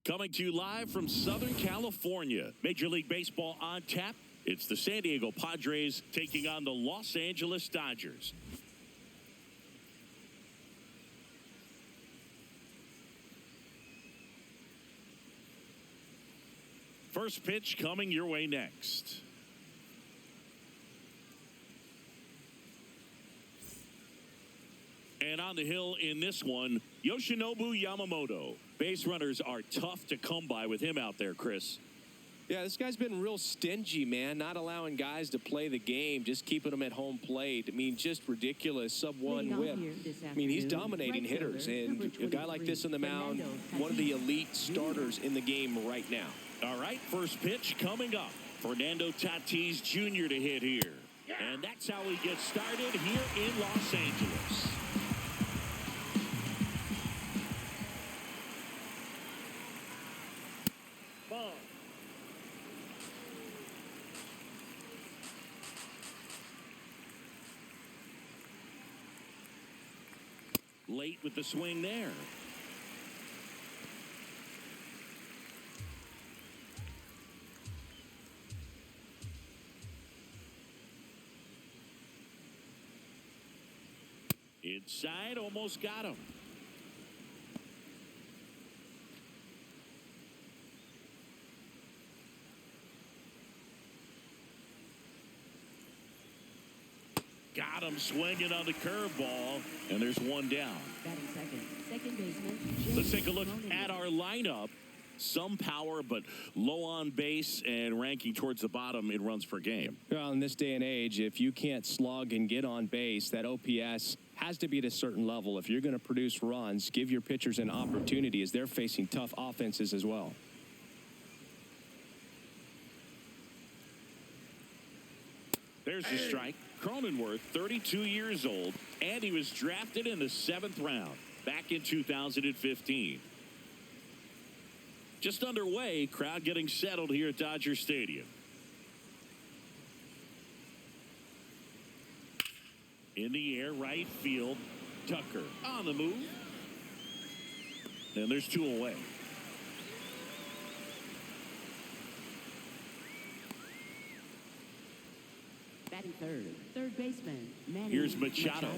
Coming to you live from Southern California. Major League Baseball on tap. It's the San Diego Padres taking on the Los Angeles Dodgers. First pitch coming your way next. And on the hill in this one, Yoshinobu Yamamoto. Base runners are tough to come by with him out there, Chris. Yeah, this guy's been real stingy, man. Not allowing guys to play the game, just keeping them at home plate. I mean, just ridiculous. Sub-1 whip. I mean, he's dominating hitters. And a guy like this on the mound, one of the elite starters in the game right now. All right, first pitch coming up. Fernando Tatis Jr. to hit here. And that's how he gets started here in Los Angeles. Late with the swing there. Inside, almost got him. Got him swinging on the curveball, and there's one down. Second baseman. Let's take a look at our lineup. Some power, but low on base and ranking towards the bottom in runs per game. Well, in this day and age, if you can't slug and get on base, that OPS has to be at a certain level. If you're going to produce runs, give your pitchers an opportunity as they're facing tough offenses as well. There's the strike. Cronenworth, 32 years old, and he was drafted in the 7th round back in 2015. Just underway, crowd getting settled here at Dodger Stadium. In the air, right field, Tucker on the move. And there's 2 away. Batting third baseman. Here's Machado.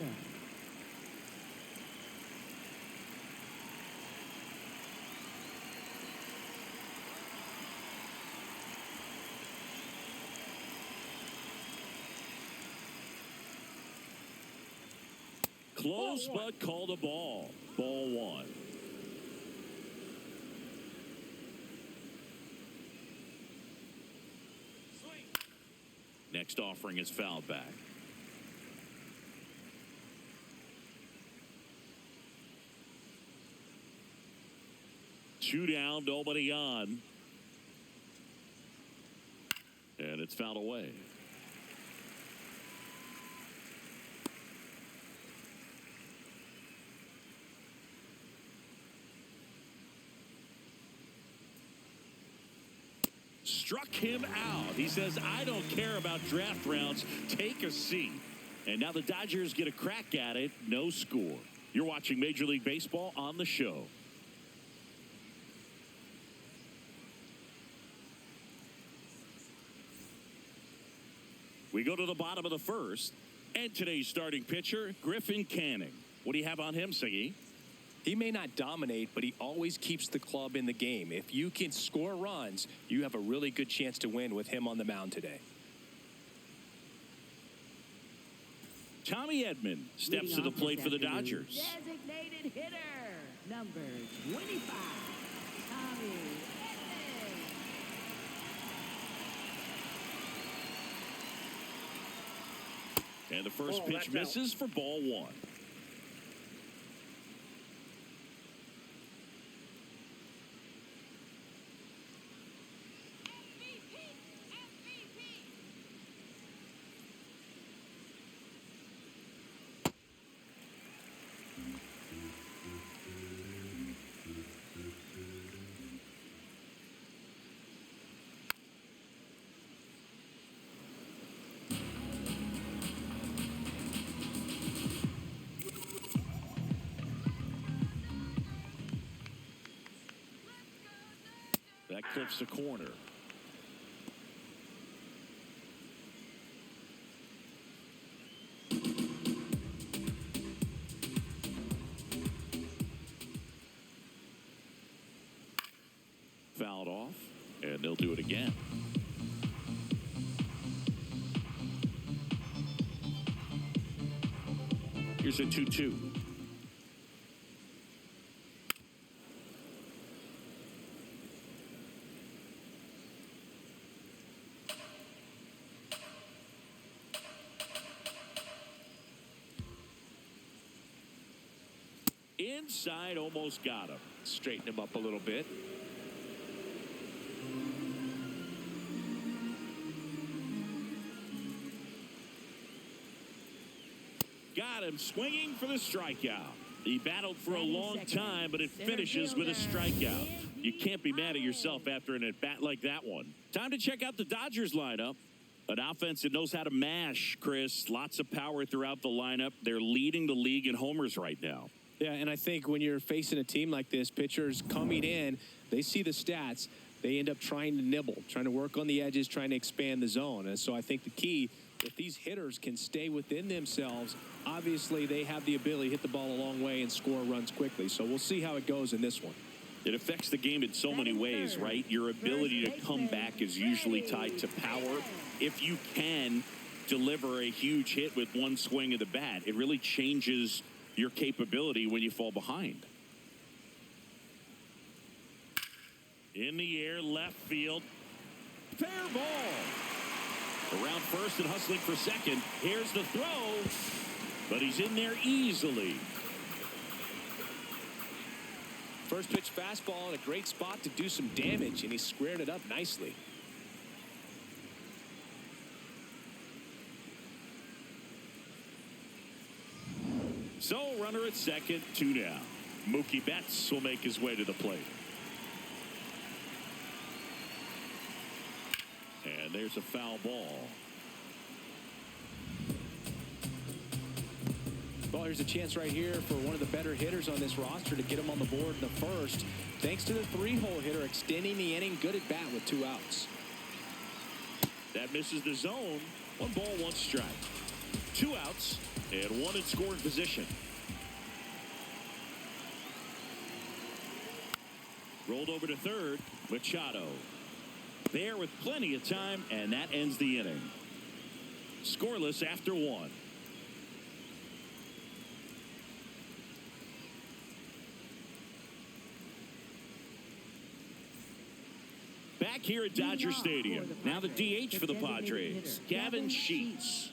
Close, but called a ball. Ball 1. Next offering is fouled back. Two down, nobody on. And it's fouled away. Struck him out. He says, I don't care about draft rounds. Take a seat. And now the Dodgers get a crack at it. No score. You're watching Major League Baseball on the show. We go to the bottom of the first. And today's starting pitcher, Griffin Canning. What do you have on him, Siggy? He may not dominate, but he always keeps the club in the game. If you can score runs, you have a really good chance to win with him on the mound today. Tommy Edman steps to the plate for the Dodgers. Designated hitter, number 25, Tommy Edman. And the first pitch misses for ball 1. flips the corner. Fouled off, and they'll do it again. Here's a 2-2. Inside, almost got him. Straighten him up a little bit. Got him swinging for the strikeout. He battled for a long time, but it finishes with a strikeout. You can't be mad at yourself after an at-bat like that one. Time to check out the Dodgers lineup. An offense that knows how to mash, Chris. Lots of power throughout the lineup. They're leading the league in homers right now. Yeah, and I think when you're facing a team like this, pitchers coming in, they see the stats. They end up trying to nibble, trying to work on the edges, trying to expand the zone. And so I think the key, if these hitters can stay within themselves, obviously they have the ability to hit the ball a long way and score runs quickly. So we'll see how it goes in this one. It affects the game in so many ways, right? Your ability to come back is usually tied to power. If you can deliver a huge hit with one swing of the bat, it really changes your capability when you fall behind. In the air, left field. Fair ball. Around first and hustling for second. Here's the throw. But he's in there easily. First pitch fastball in a great spot to do some damage, and he squared it up nicely. So, runner at second, 2 down. Mookie Betts will make his way to the plate. And there's a foul ball. Well, here's a chance right here for one of the better hitters on this roster to get him on the board in the first. Thanks to the three-hole hitter extending the inning. Good at bat with 2 outs. That misses the zone. 1 ball, 1 strike. 2 outs and 1 in scoring position. Rolled over to third. Machado. There with plenty of time, and that ends the inning. Scoreless after 1. Back here at Dodger Stadium. Now the DH for the Padres, Gavin Sheets.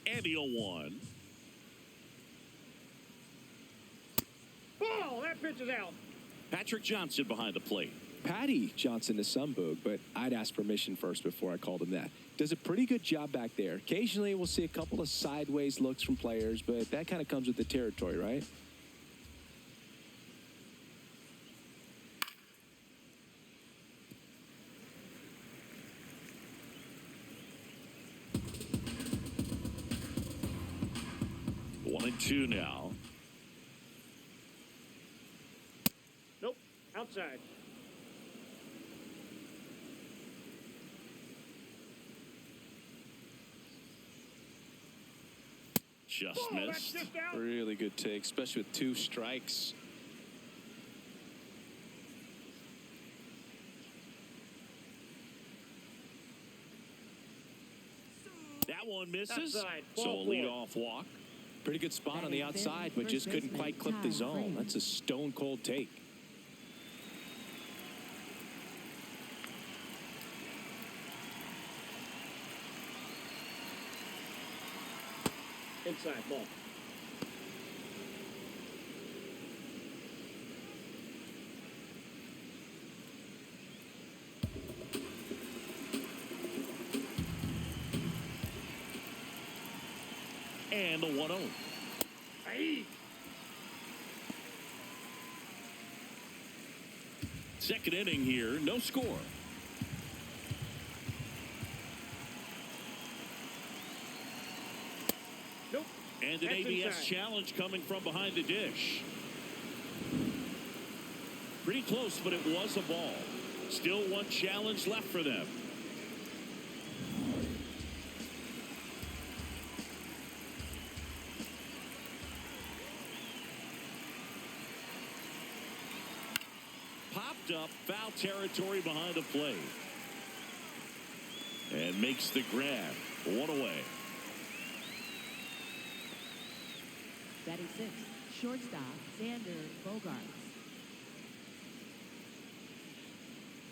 And he'll 1. Oh, that pitch is out. Patrick Johnson behind the plate. Patty Johnson to some boog, but I'd ask permission first before I called him that. Does a pretty good job back there. Occasionally we'll see a couple of sideways looks from players, but that kind of comes with the territory, right? One and 2 now. Nope, outside. Just That's missed. just out. Really good take, especially with 2 strikes. That one misses. Outside. So a Ball leadoff walk. Pretty good spot on the outside, but just couldn't quite clip the zone. That's a stone-cold take. Inside ball. And the 1-0. Hey. Second inning here, no score. Nope. And an That's ABS inside. challenge coming from behind the dish. Pretty close, but it was a ball. Still one challenge left for them. Popped up, foul territory behind the plate. And makes the grab. One away. Batting sixth, shortstop Xander Bogaerts.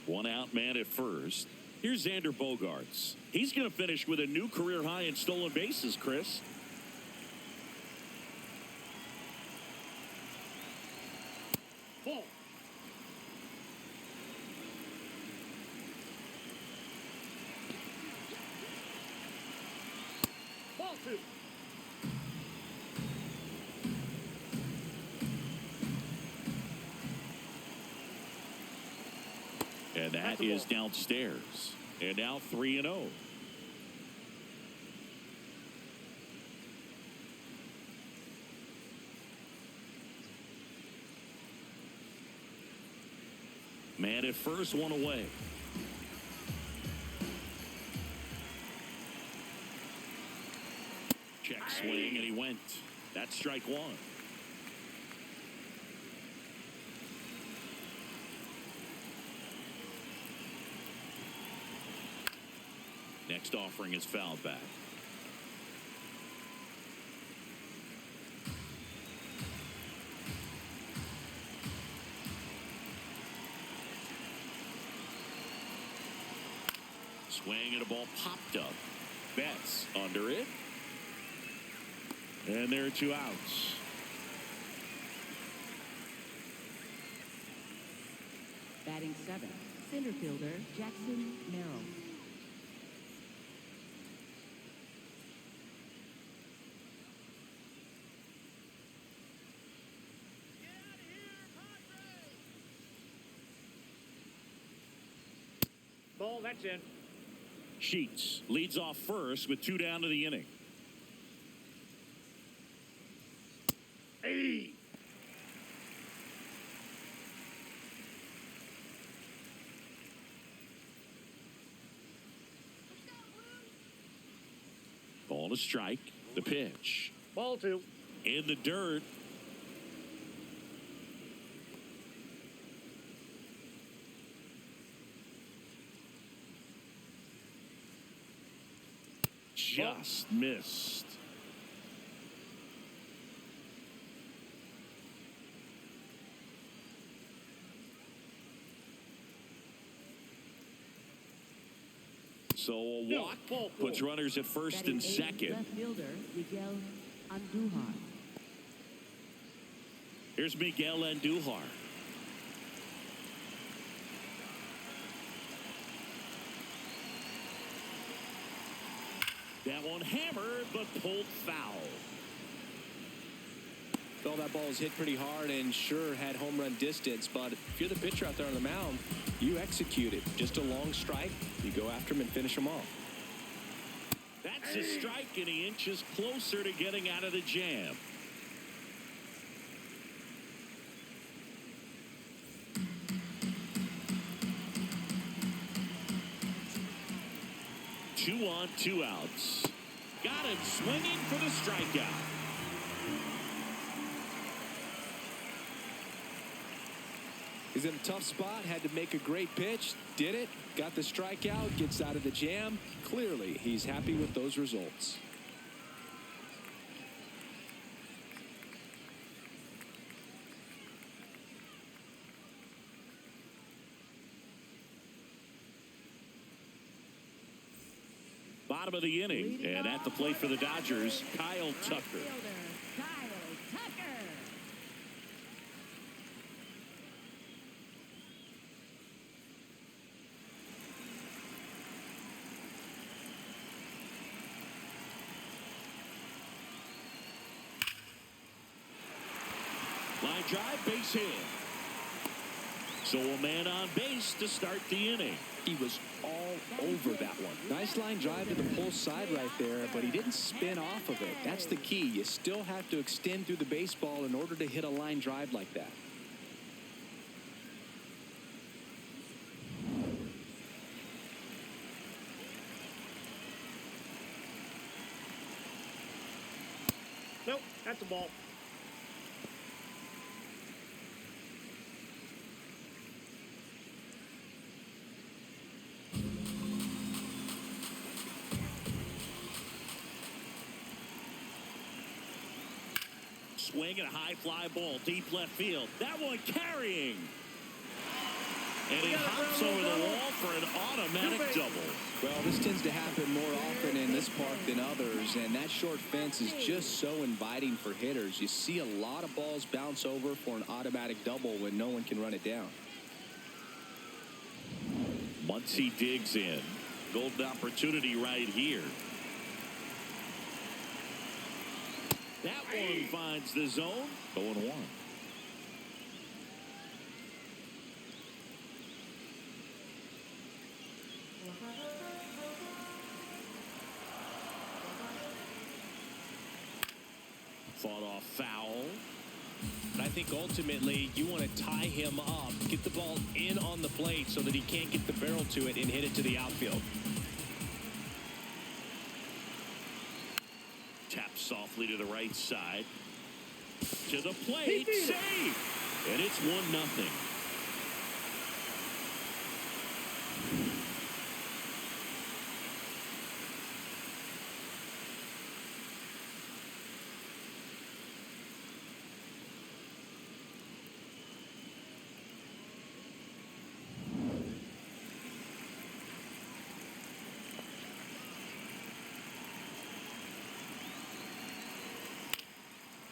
One out man at first. Here's Xander Bogaerts. He's going to finish with a new career high in stolen bases, Chris. Ball. Ball two. And that That's a is ball. downstairs. And now 3-0. Man at first, one away. Check swing, and he went. That's strike one. Next offering is fouled back. Swing and a ball popped up. Betts under it. And there are two outs. Batting seventh, center fielder Jackson Merrill. Ball, that's in. Sheets leads off first with two down to the inning. Hey. Ball to strike. The pitch. Ball two. In the dirt. Just missed. So a walk puts runners at first Batting and eighth, second. left fielder Miguel Andujar. Here's Miguel Andujar. That one hammered, but pulled foul. Well, that ball was hit pretty hard and sure had home run distance, but if you're the pitcher out there on the mound, you execute it. Just a long strike, you go after him and finish him off. That's a strike, and he inches closer to getting out of the jam. Two on, two outs. Got him swinging for the strikeout. He's in a tough spot, had to make a great pitch, did it, got the strikeout, gets out of the jam. Clearly, he's happy with those results. Bottom of the inning, and at the plate for the Dodgers, Kyle Tucker. Fielder Kyle Tucker. Line drive, base hit. So a man on base to start the inning. He was all over that one. Nice line drive to the pull side right there, but he didn't spin off of it. That's the key. You still have to extend through the baseball in order to hit a line drive like that. Nope, that's a ball. Swing and a high fly ball, deep left field. That one carrying. And he hops over the wall for an automatic double. Well, this tends to happen more often in this park than others, and that short fence is just so inviting for hitters. You see a lot of balls bounce over for an automatic double when no one can run it down. Muncy digs in. Golden opportunity right here. That one finds the zone. 0-1. Fought off foul. But I think ultimately you want to tie him up, get the ball in on the plate so that he can't get the barrel to it and hit it to the outfield. Taps softly to the right side. To the plate. Save. And it's 1-0.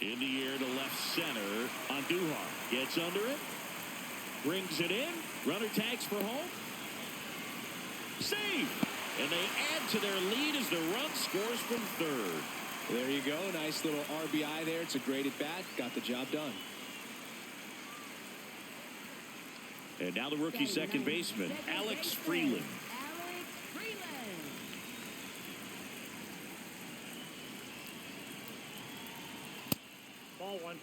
In the air to left center. Andujar gets under it. Brings it in. Runner tags for home. Save. And they add to their lead as the run scores from third. There you go. Nice little RBI there. It's a great at bat. Got the job done. And now the rookie second baseman, Alex Freeland. Ball one.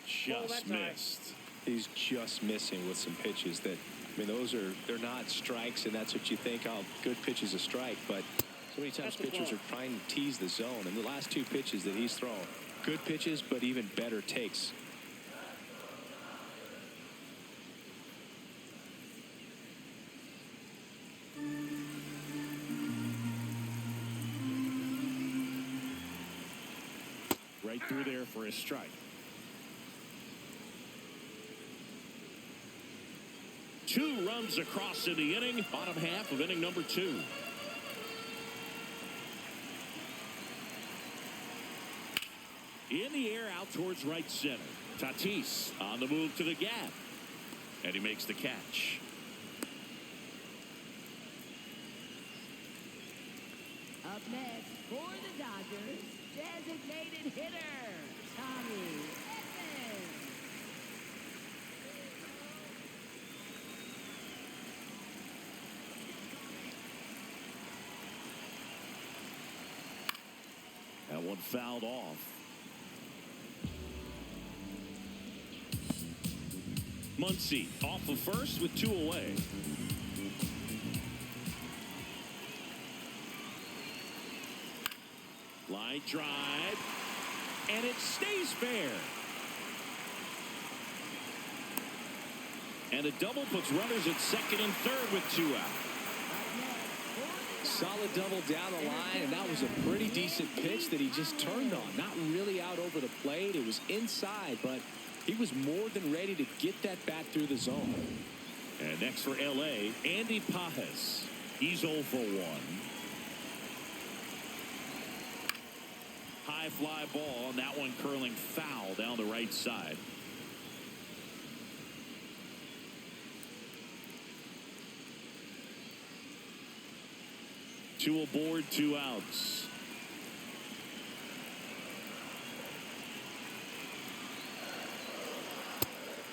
Just missed. He's just missing with some pitches that, I mean, they're not strikes, and that's what you think, oh, good pitch is a strike, but so many times pitchers are trying to tease the zone, and the last two pitches that he's thrown, good pitches, but even better takes. Right through there for a strike. 2 runs across in the inning. Bottom half of inning number 2. In the air out towards right center. Tatis on the move to the gap. And he makes the catch. Up next for the Dodgers, designated hitter, Tommy Edman. That one fouled off. Muncy off of first with 2 away. Line drive, and it stays fair. And a double puts runners at second and third with 2 out. Solid double down the line, and that was a pretty decent pitch that he just turned on. Not really out over the plate. It was inside, but he was more than ready to get that bat through the zone. And next for L.A., Andy Pajes. He's 0 for 1. High fly ball, and that one curling foul down the right side. Two aboard, 2 outs.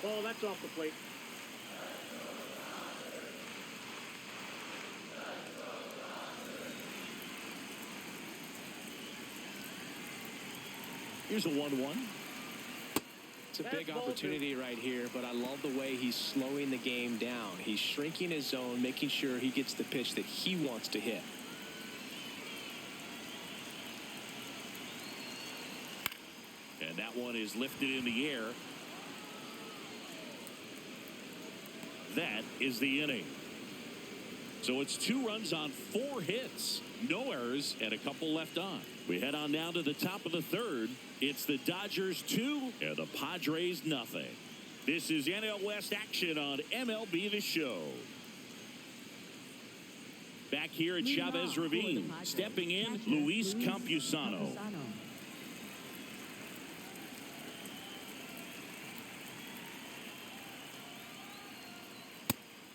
Ball, that's off the plate. Here's a 1-1. It's a big opportunity right here, but I love the way he's slowing the game down. He's shrinking his zone, making sure he gets the pitch that he wants to hit. And that one is lifted in the air. That is the inning. So it's 2 runs on 4 hits. No errors and a couple left on. We head on down to the top of the 3rd. It's the Dodgers 2 and the Padres nothing. This is NL West action on MLB The Show. Back here at Chavez Ravine. Stepping in, Luis Campusano.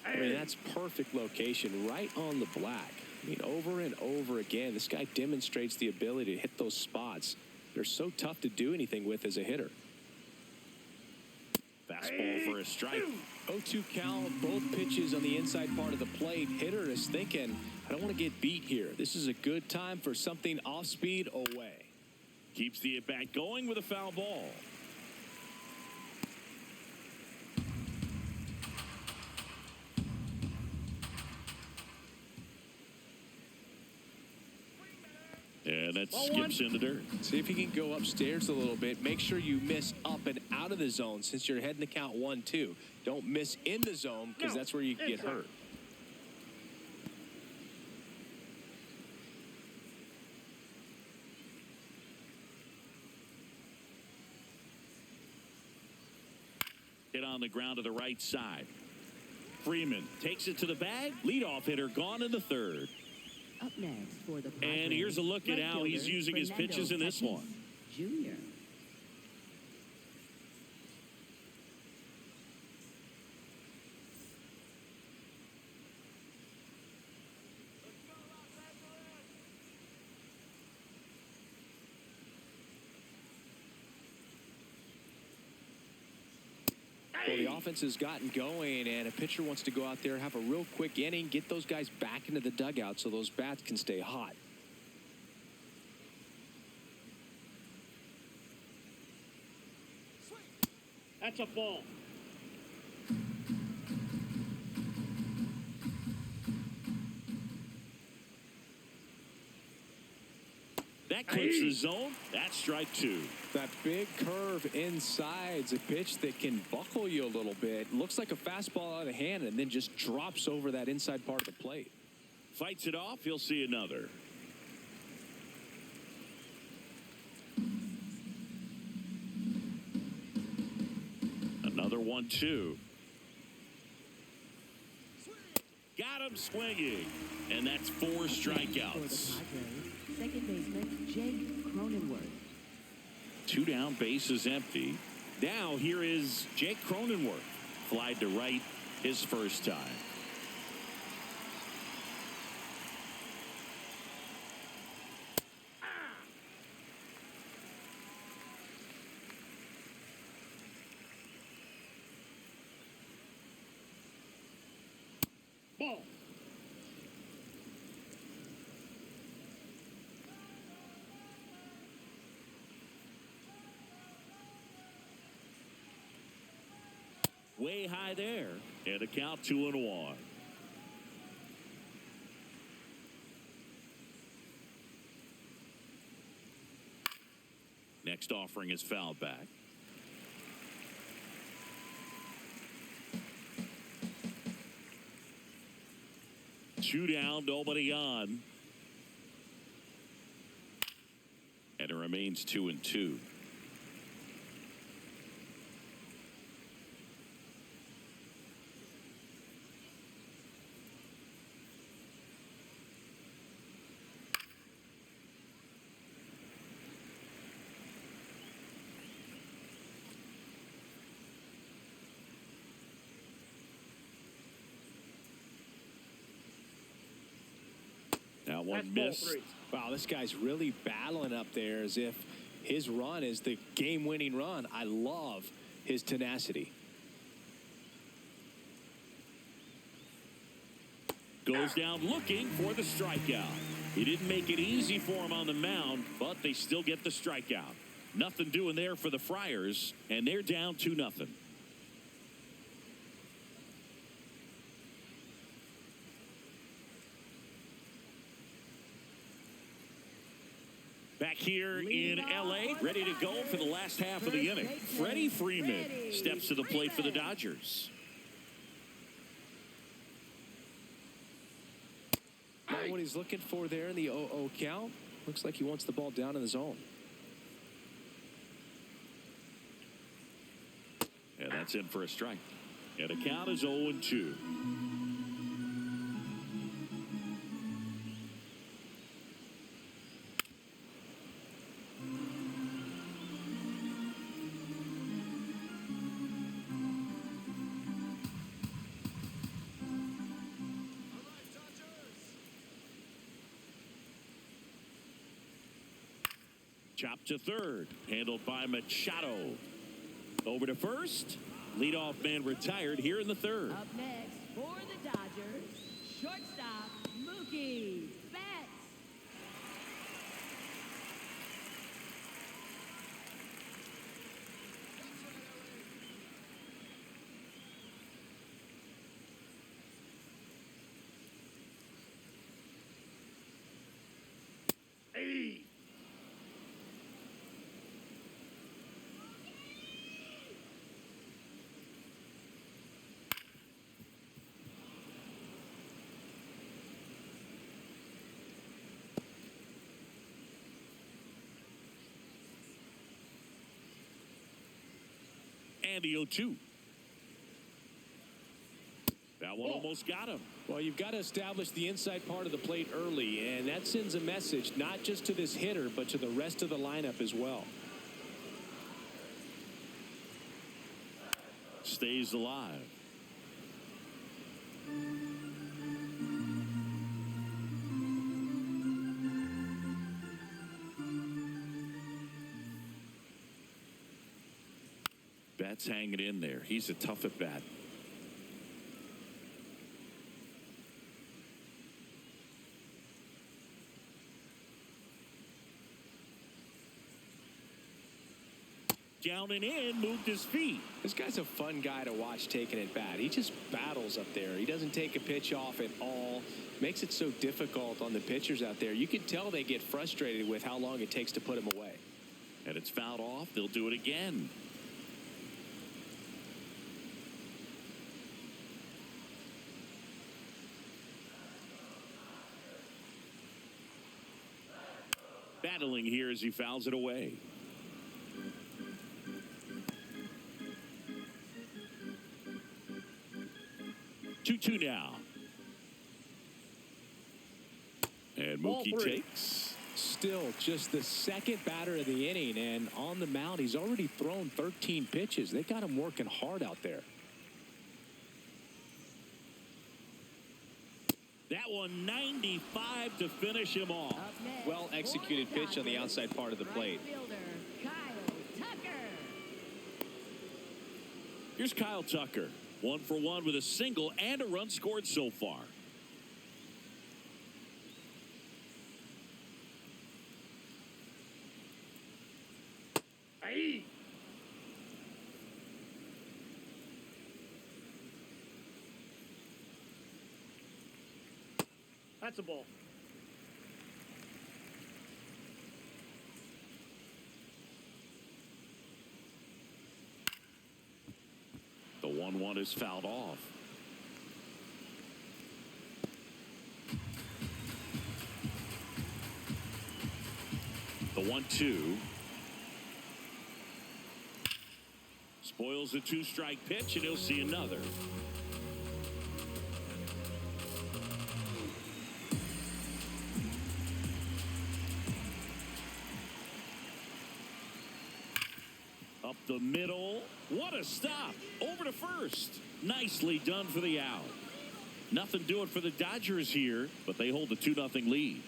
I mean, that's perfect location, right on the black. I mean, over and over again, this guy demonstrates the ability to hit those spots. They're so tough to do anything with as a hitter. Fastball for a strike. 0-2 count, both pitches on the inside part of the plate. Hitter is thinking, I don't want to get beat here. This is a good time for something off speed away. Keeps the at-bat going with a foul ball. And that skips in the dirt. See if you can go upstairs a little bit. Make sure you miss up and out of the zone since you're heading to count 1-2. Don't miss in the zone because that's where you can get hurt. Hit on the ground to the right side. Freeman takes it to the bag. Leadoff hitter gone in the 3rd. Up next for the Padres, and here's a look at how he's using his pitches in this one. Junior. Well, the offense has gotten going, and a pitcher wants to go out there, have a real quick inning, get those guys back into the dugout so those bats can stay hot. That's a ball. That clips the zone. That's strike 2. That big curve inside is a pitch that can buckle you a little bit. Looks like a fastball out of hand and then just drops over that inside part of the plate. Fights it off. He'll see another. Another 1-2. Got him swinging. And that's 4 strikeouts. Second baseman Jake Cronenworth. 2 down, bases empty. Now here is Jake Cronenworth. Flied to right his first time. Ball. Way high there. And a count 2-1. Next offering is fouled back. Two down, nobody on. And it remains 2-2. Now That one That's ball missed. 3. Wow, this guy's really battling up there as if his run is the game-winning run. I love his tenacity. Goes down looking for the strikeout. He didn't make it easy for him on the mound, but they still get the strikeout. Nothing doing there for the Friars, and they're down 2-0. Back here in L.A., ready to go for the last half of the inning. Freddie Freeman steps to the plate for the Dodgers. Not what he's looking for there in the 0-0 count. Looks like he wants the ball down in the zone. And that's in for a strike. And the count is 0-2. Chopped to third, handled by Machado. Over to first. Leadoff man retired here in the third. Up next for the Dodgers, shortstop Mookie Betts. Hey. And the 0-2. That one almost got him. Well, you've got to establish the inside part of the plate early, and that sends a message not just to this hitter, but to the rest of the lineup as well. Stays alive. Betts hanging in there. He's a tough at bat. Down and in, moved his feet. This guy's a fun guy to watch taking at bat. He just battles up there. He doesn't take a pitch off at all. Makes it so difficult on the pitchers out there. You can tell they get frustrated with how long it takes to put him away. And it's fouled off. They'll do it again. Battling here as he fouls it away. Two now. And Mookie takes. Still just the second batter of the inning, and on the mound he's already thrown 13 pitches. They got him working hard out there. That one 95 to finish him off. Well executed pitch on the outside part of the plate. Here's Kyle Tucker. 1 for 1 with a single and a run scored so far. Hey. That's a ball. The 1-1 is fouled off. The 1-2. Spoils the 2-strike pitch, and he'll see another. Up the middle. What a stop. Over to first. Nicely done for the out. Nothing doing for the Dodgers here, but they hold a 2-0 lead.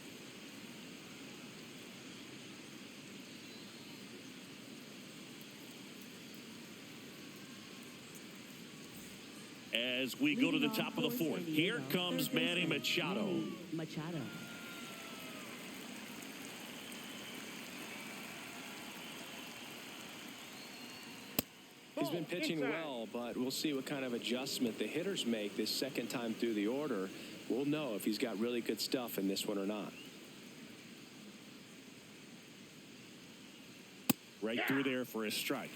As we go to the top of the fourth, here comes Manny Machado. He's been pitching well, but we'll see what kind of adjustment the hitters make this second time through the order. We'll know if he's got really good stuff in this one or not. Right through there for a strike.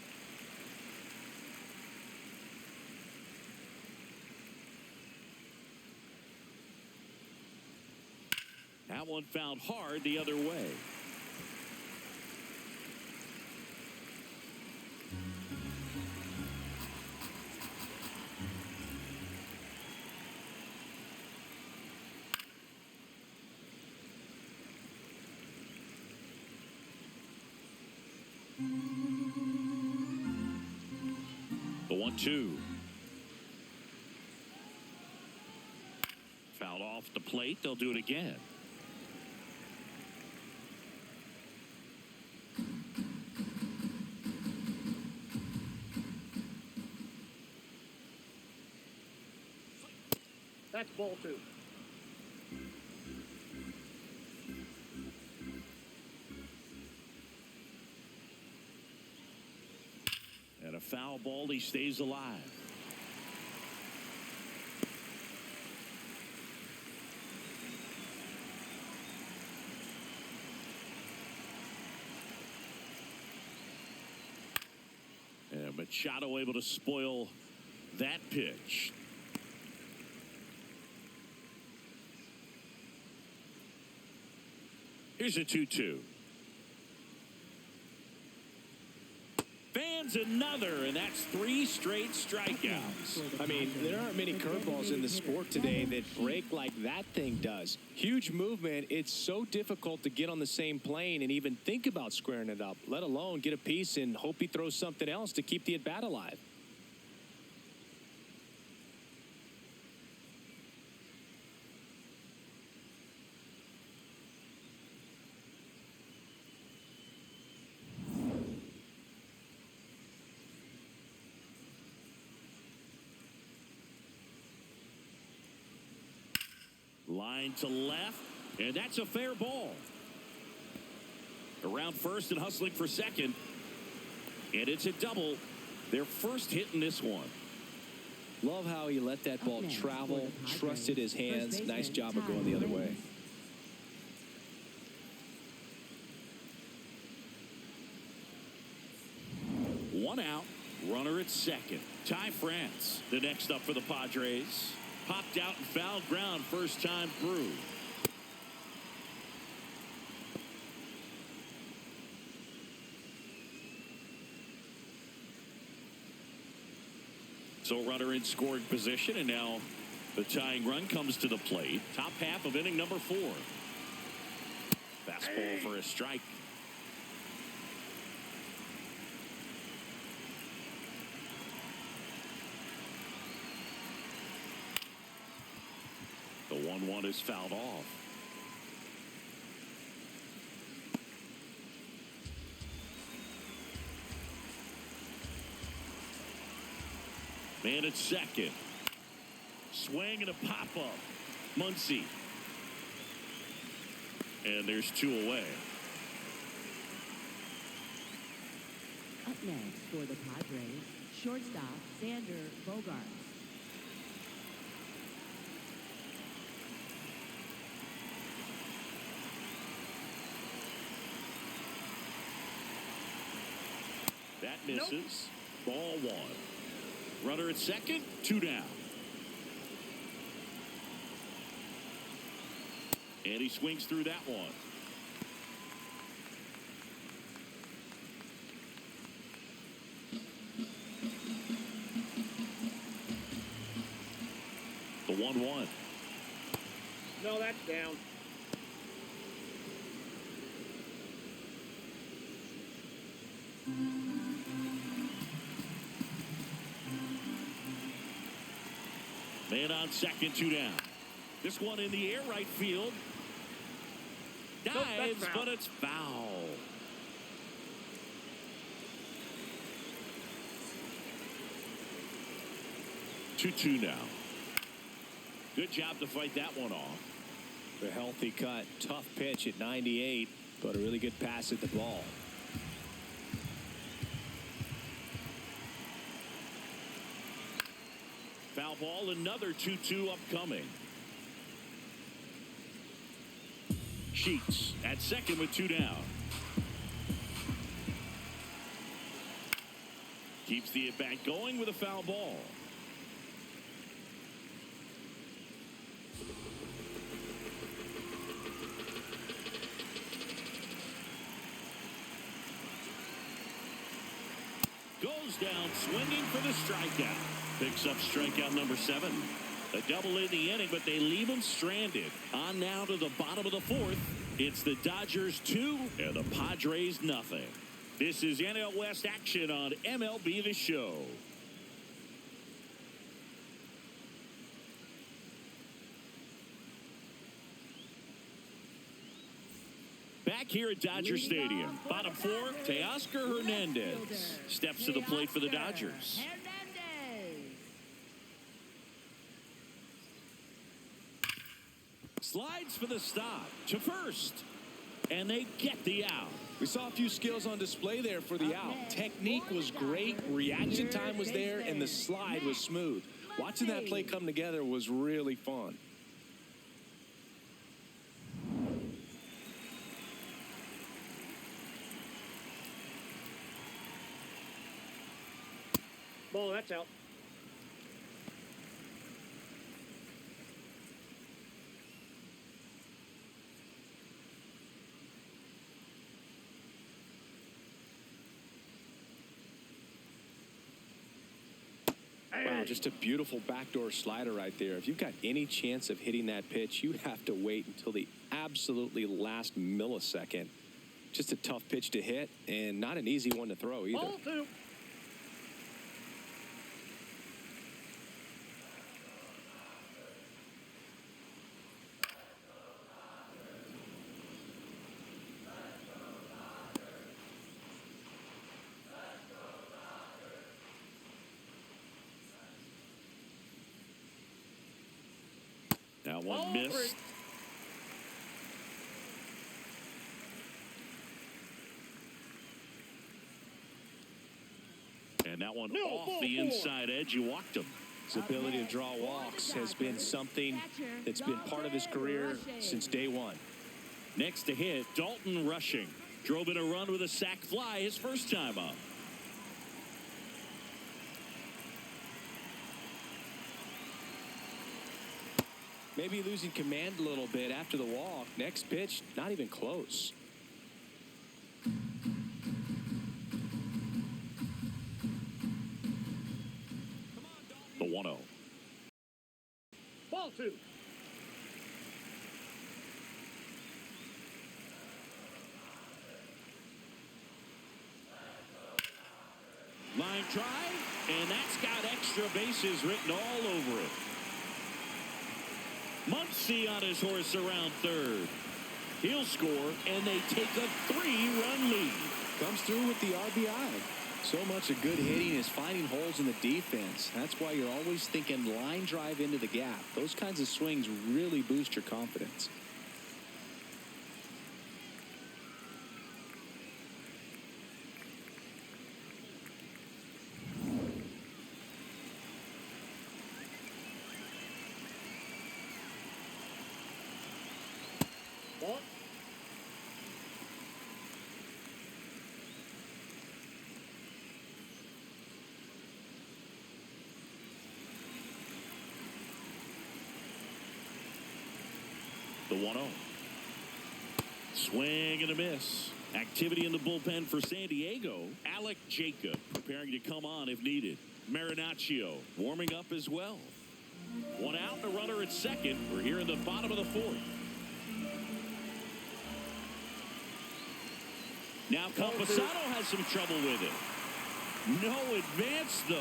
That one fouled hard the other way. The 1-2. Fouled off the plate. They'll do it again. That's ball 2. And a foul ball. He stays alive. And Machado able to spoil that pitch. Here's a 2-2. Fans another, and that's 3 straight strikeouts. I mean, there aren't many curveballs in the sport today that break like that thing does. Huge movement. It's so difficult to get on the same plane and even think about squaring it up, let alone get a piece and hope he throws something else to keep the at-bat alive. Line to left, and that's a fair ball. Around first and hustling for second. And it's a double. Their first hit in this one. Love how he let that ball travel, trusted his hands. Nice job of going the other way. One out, runner at second. Ty France, the next up for the Padres. Popped out and fouled ground first time through. So runner in scoring position, and now the tying run comes to the plate. Top half of inning number 4. Fastball for a strike. The 1-1 is fouled off. Man at second. Swing and a pop-up. Muncy. And there's 2 away. Up next for the Padres, shortstop Xander Bogaerts. That misses. Ball 1. Runner at second, 2 down. And he swings through that one. The 1-1. No, that's down. And on second, 2 down. This one in the air, right field. Dives, but it's foul. 2-2 now. Good job to fight that one off. A healthy cut. Tough pitch at 98, but a really good pass at the ball. Foul ball, another 2-2 upcoming. Sheets at second with 2 down. Keeps the at-bat going with a foul ball. Goes down swinging for the strikeout. Picks up strikeout number 7. A double in the inning, but they leave him stranded. On now to the bottom of the 4th. It's the Dodgers 2 and the Padres nothing. This is NL West action on MLB The Show. Back here at Dodger Stadium, bottom 4, Teoscar Hernandez steps to the plate for the Dodgers. Slides for the stop to first, and they get the out. We saw a few skills on display there for the out. Technique was great, reaction time was there, and the slide was smooth. Watching that play come together was really fun. Ball, that's out. Wow, just a beautiful backdoor slider right there. If you've got any chance of hitting that pitch, you have to wait until the absolutely last millisecond. Just a tough pitch to hit, and not an easy one to throw either. Ball 2. That one missed. And that one off the inside edge. You walked him. His ability to draw walks has been something that's been part of his career since day one. Next to hit, Dalton Rushing. Drove in a run with a sac fly his first time up. Maybe losing command a little bit after the walk. Next pitch, not even close. The 1-0. Ball 2. Line drive, and that's got extra bases written all over it. Muncy on his horse around third. He'll score, and they take a 3-run lead. Comes through with the RBI. So much of good hitting is finding holes in the defense. That's why you're always thinking line drive into the gap. Those kinds of swings really boost your confidence. Ball. The 1-0. Swing and a miss. Activity in the bullpen for San Diego. Alec Jacob preparing to come on if needed. Marinaccio warming up as well. One out, a runner at second. We're here in the bottom of the 4th. Now Campusano has some trouble with it. No advance, though.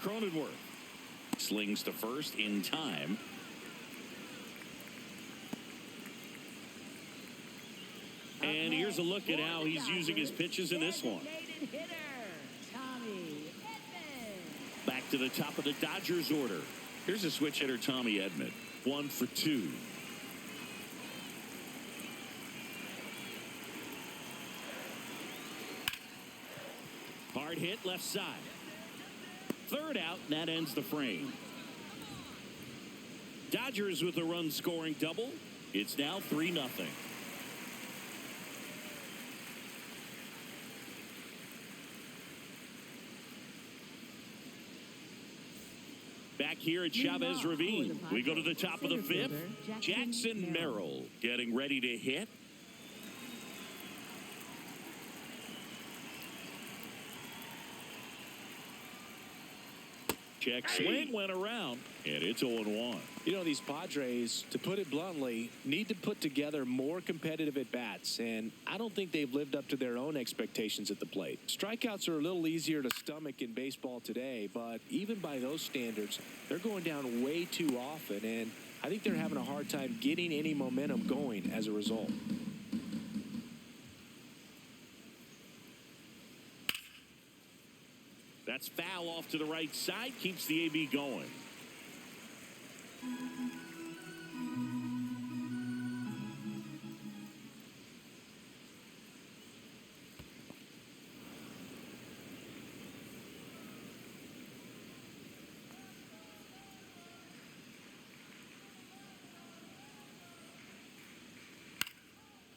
Cronenworth slings to first in time. And here's a look at how he's using his pitches in this one. Back to the top of the Dodgers order. Here's a switch hitter, Tommy Edman. 1 for 2. Hard hit left side. Third out, and that ends the frame. Dodgers with a run scoring double. It's now 3-0. Back here at Chavez Ravine, we go to the top of the 5th. Jackson Merrill getting ready to hit. Check swing went around, and it's 0-1. You know, these Padres, to put it bluntly, need to put together more competitive at-bats, and I don't think they've lived up to their own expectations at the plate. Strikeouts are a little easier to stomach in baseball today, but even by those standards, they're going down way too often, and I think they're having a hard time getting any momentum going as a result. That's foul off to the right side, keeps the AB going.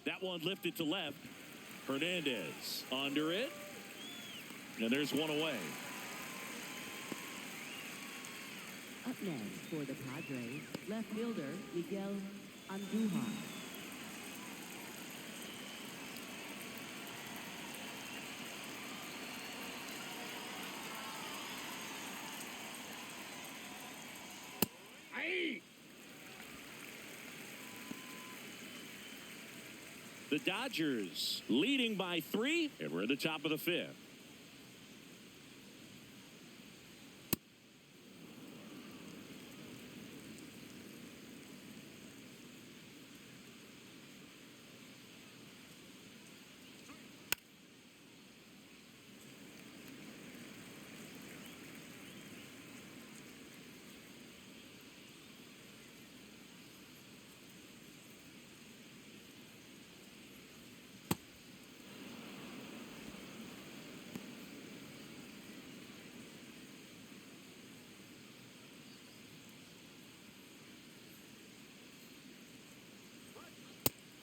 That one lifted to left. Hernandez under it. And there's one away. Up next for the Padres, left fielder Miguel Andujar. The Dodgers leading by 3, and we're at the top of the 5th.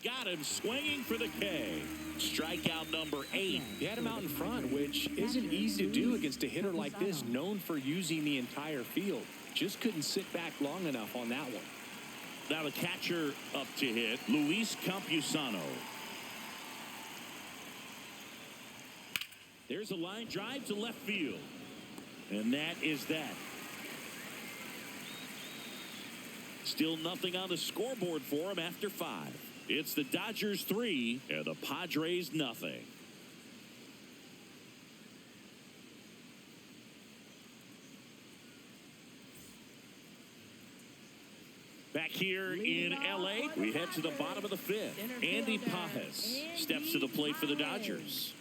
Got him swinging for the K. Strikeout number 8. He had him out in front, which isn't easy to do against a hitter like this, known for using the entire field. Just couldn't sit back long enough on that one. Now the catcher up to hit, Luis Campusano. There's a line drive to left field. And that is that. Still nothing on the scoreboard for him after 5. It's the Dodgers 3 and the Padres nothing. Back here in L.A., we head to the bottom of the 5th. Andy Pajes steps to the plate for the Dodgers.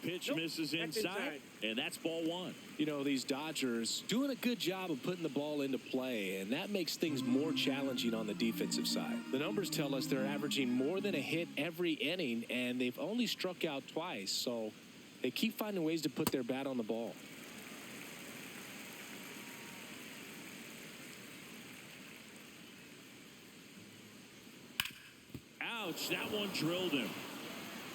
Pitch misses inside, and that's ball 1. You know, these Dodgers doing a good job of putting the ball into play, and that makes things more challenging on the defensive side. The numbers tell us they're averaging more than a hit every inning, and they've only struck out twice, so they keep finding ways to put their bat on the ball. Ouch, that one drilled him.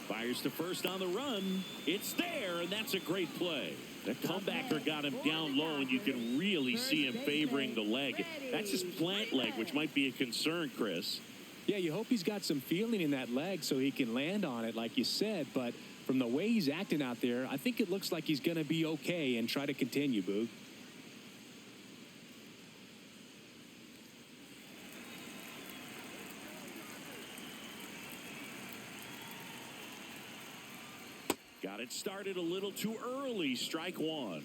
Fires to first on the run. It's there, and that's a great play. The comebacker got him down low, and you can really see him favoring the leg. That's his plant leg, which might be a concern, Chris. Yeah, you hope he's got some feeling in that leg so he can land on it, like you said. But from the way he's acting out there, I think it looks like he's going to be okay and try to continue, Boog. Got it started a little too early. Strike one.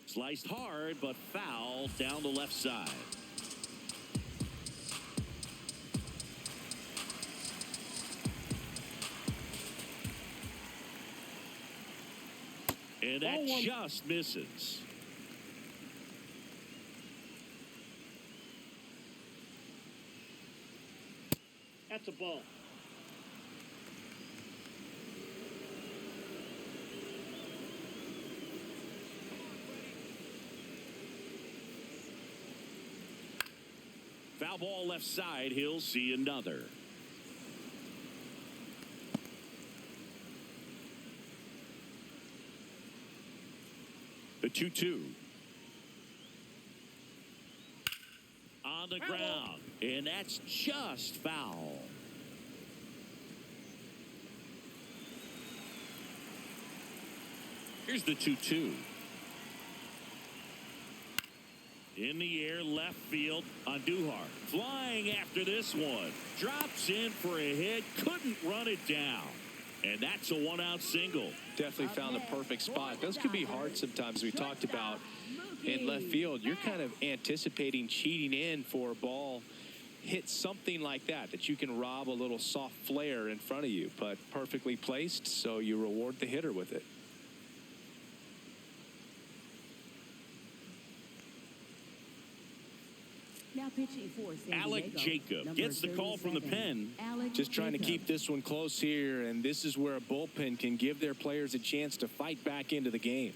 Sliced hard, but foul down the left side. And that just misses. That's a ball. Foul ball left side. He'll see another. The 2-2. On the ground. And that's just foul. Here's the 2-2. In the air, left field on Duhar. Flying after this one. Drops in for a hit. Couldn't run it down. And that's a one-out single. Definitely found a perfect spot. Those can be hard sometimes. We talked about in left field. You're kind of anticipating cheating in for a ball. Hit something like that you can rob a little soft flare in front of you. But perfectly placed, so you reward the hitter with it. Now pitching for San Alec Diego, Jacob gets the call from the pen. Just trying to keep this one close here, and this is where a bullpen can give their players a chance to fight back into the game.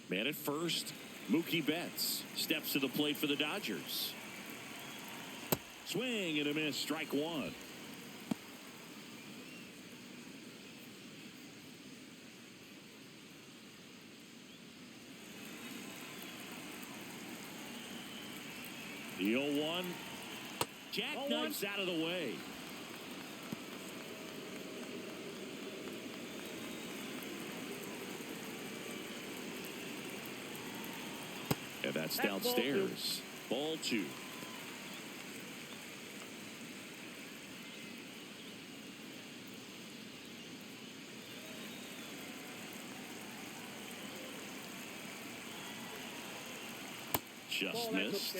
Man at first, Mookie Betts steps to the plate for the Dodgers. Swing and a miss, strike one. The 0-1. Jackknifes out of the way. And that's downstairs. Ball two. Just missed.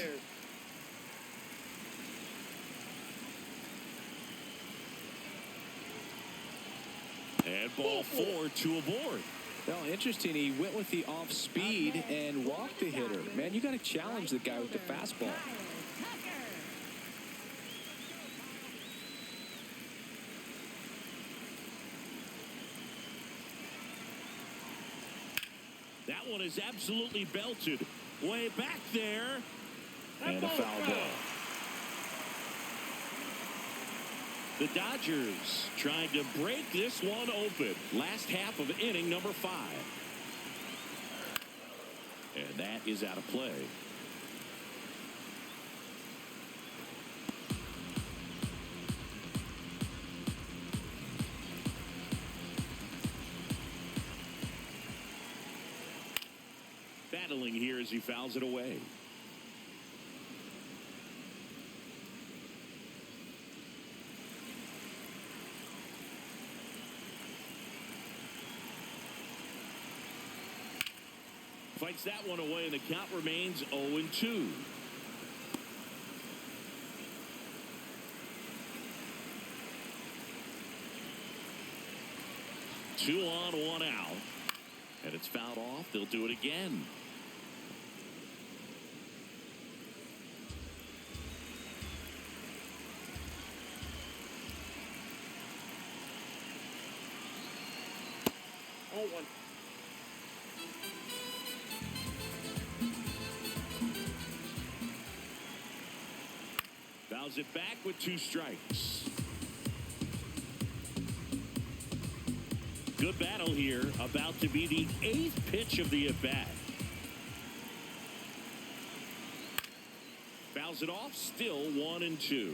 And ball four, two aboard. Well, interesting. He went with the off speed and walked the hitter. Man, you got to challenge the guy with the fastball. That one is absolutely belted. Way back there. And a foul ball. The Dodgers trying to break this one open. Last half of inning number 5. And that is out of play. Battling here as he fouls it away. Fights that one away, and the count remains 0-2. Two on, one out. And it's fouled off. They'll do it again. Oh, one. Fouls it back with 2 strikes. Good battle here. About to be the 8th pitch of the at-bat. Fouls it off. Still 1-2.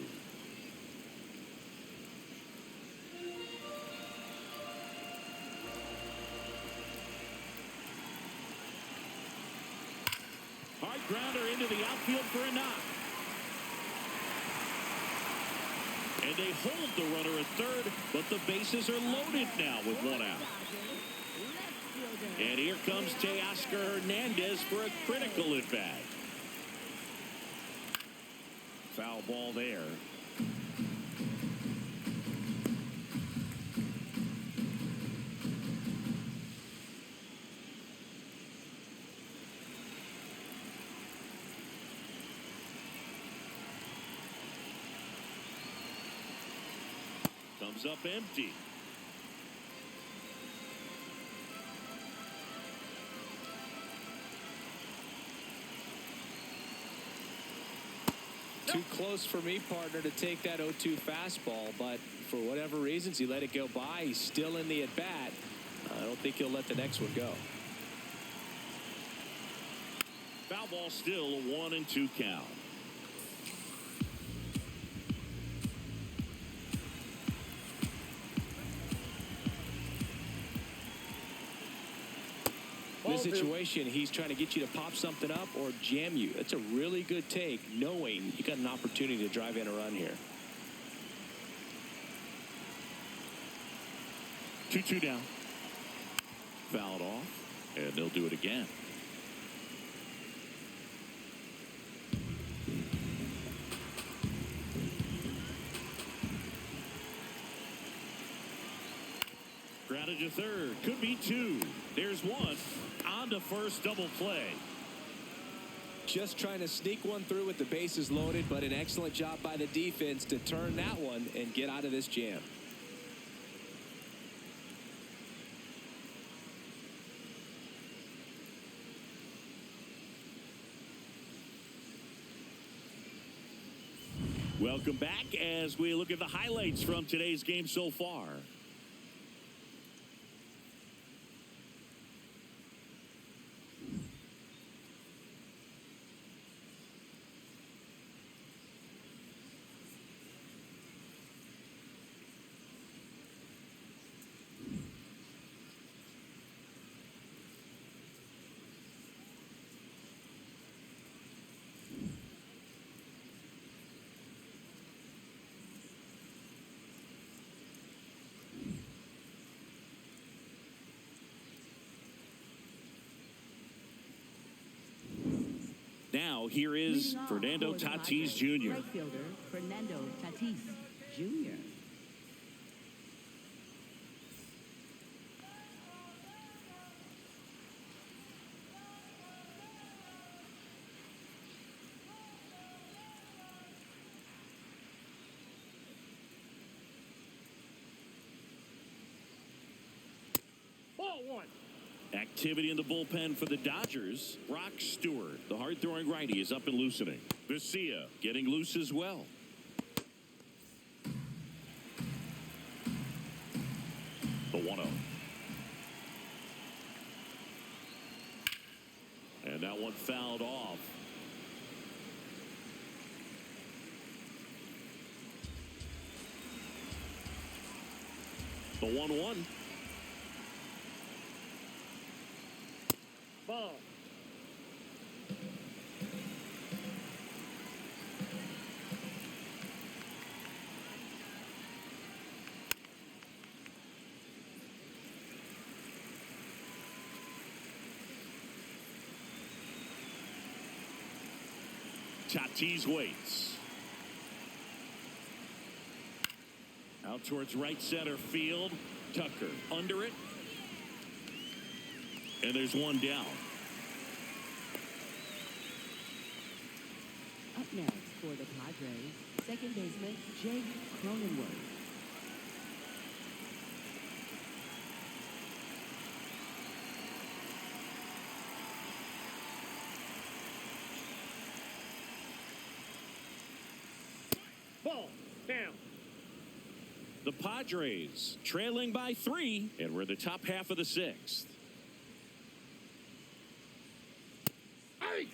into the outfield for a knock. And they hold the runner at third, but the bases are loaded now with one out. And here comes Teoscar Hernandez for a critical at bat. Foul ball there. Comes up empty. Too close for me, partner, to take that 0-2 fastball, but for whatever reasons, he let it go by. He's still in the at-bat. I don't think he'll let the next one go. Foul ball, still a 1-2 count. In this situation, he's trying to get you to pop something up or jam you. That's a really good take, knowing you got an opportunity to drive in a run here. 2-2 down. Fouled off, and they'll do it again. Grounded to third. Could be two. There's one. On to first, double play. Just trying to sneak one through with the bases loaded, but an excellent job by the defense to turn that one and get out of this jam. Welcome back as we look at the highlights from today's game so far. Now, here is Fernando Tatis Jr. Right fielder Fernando Tatis Jr. Ball one. Activity in the bullpen for the Dodgers. Brock Stewart, the hard-throwing righty, is up and loosening. Garcia getting loose as well. The 1-0. And that one fouled off. The 1-1. Ball. Tatis waits. Out towards right center field. Tucker under it. And there's one down. Up next for the Padres, second baseman Jake Cronenworth. Ball. Down. The Padres trailing by 3, and we're in the top half of the 6th. Hey!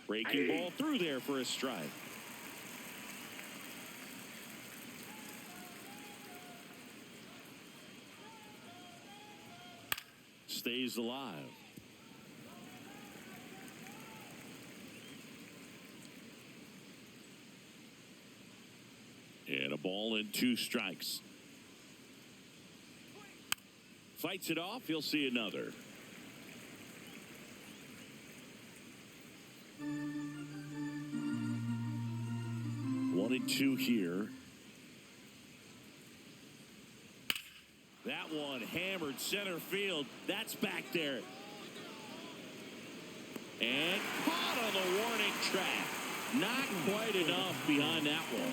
Breaking ball through there for a strike. stays alive. And a ball and 2 strikes. Fights it off. He'll see another. One and 2 here. That one hammered center field. That's back there. And caught on the warning track. Not quite enough behind that one.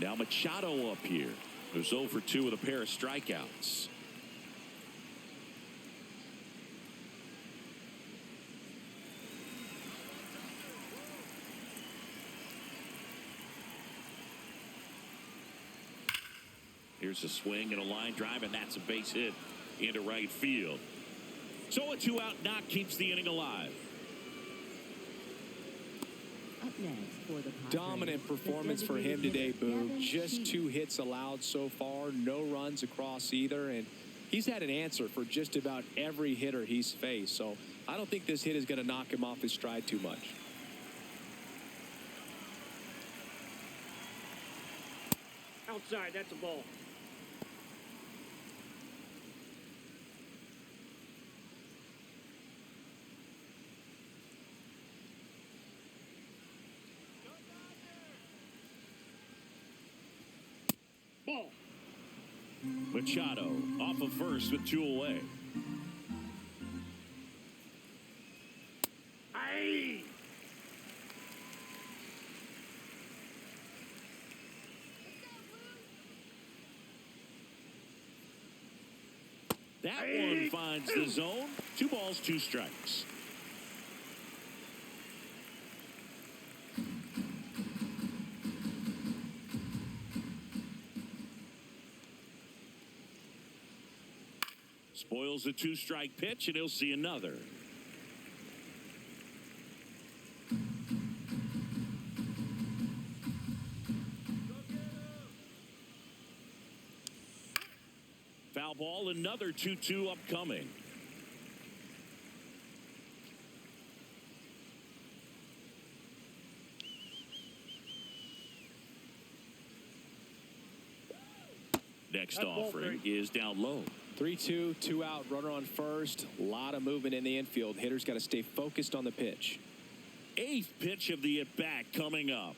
Now Machado up here. There's 0 for 2 with a pair of strikeouts. Here's a swing and a line drive, and that's a base hit into right field. So a 2-out knock keeps the inning alive. Up next for the Padres, Dominant performance for him today, Boo. Just 2 hits allowed so far, no runs across either, and he's had an answer for just about every hitter he's faced. So I don't think this hit is going to knock him off his stride too much. Outside, that's a ball. Ball. Machado off of first with 2 away. Aye. That one finds the zone. 2 balls, 2 strikes. Spoils a 2-strike pitch, and he'll see another. Foul ball, another 2-2 upcoming. Next offering is down low. 3-2, 2-out, runner on first. A lot of movement in the infield. Hitter's got to stay focused on the pitch. 8th pitch of the at-bat coming up.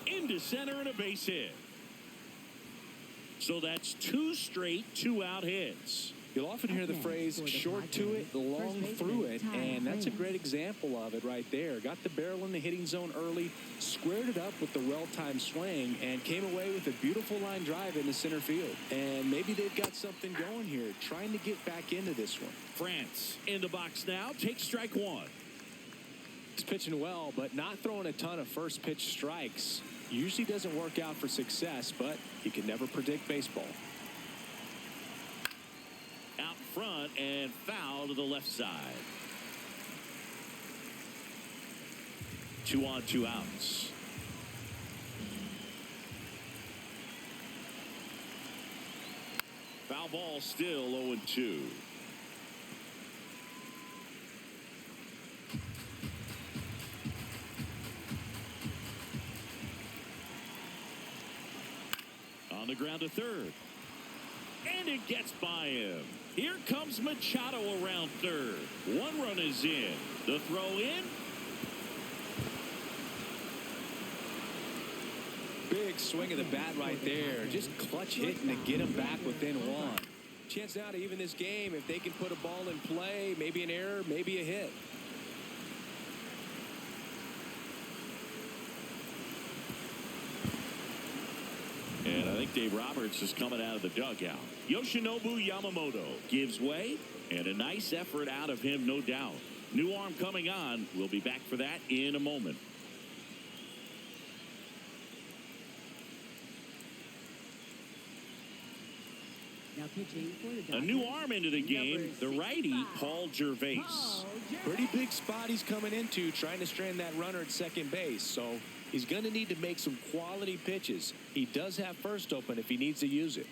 Into center and a base hit. So that's 2 straight 2-out hits. You'll often hear the phrase short to it, long through it, and that's a great example of it right there. Got the barrel in the hitting zone early, squared it up with the well-timed swing, and came away with a beautiful line drive into center field. And maybe they've got something going here, trying to get back into this one. France in the box now, takes strike 1. He's pitching well, but not throwing a ton of first pitch strikes. Usually doesn't work out for success, but you can never predict baseball. Out front and foul to the left side. 2 on, 2 outs. Foul ball still 0-2. On the ground to third. And it gets by him. Here comes Machado around third. 1 run is in. The throw in. Big swing of the bat right there. Just clutch hitting to get him back within 1. Chance now to even this game if they can put a ball in play. Maybe an error, maybe a hit. And I think Dave Roberts is coming out of the dugout. Yoshinobu Yamamoto gives way, and a nice effort out of him, no doubt. New arm coming on. We'll be back for that in a moment. Now pitching for the A new Dodgers, arm into the game, number the righty, 65. Paul Gervais. Pretty big spot he's coming into, trying to strand that runner at second base. So He's going to need to make some quality pitches. He does have first open if he needs to use it.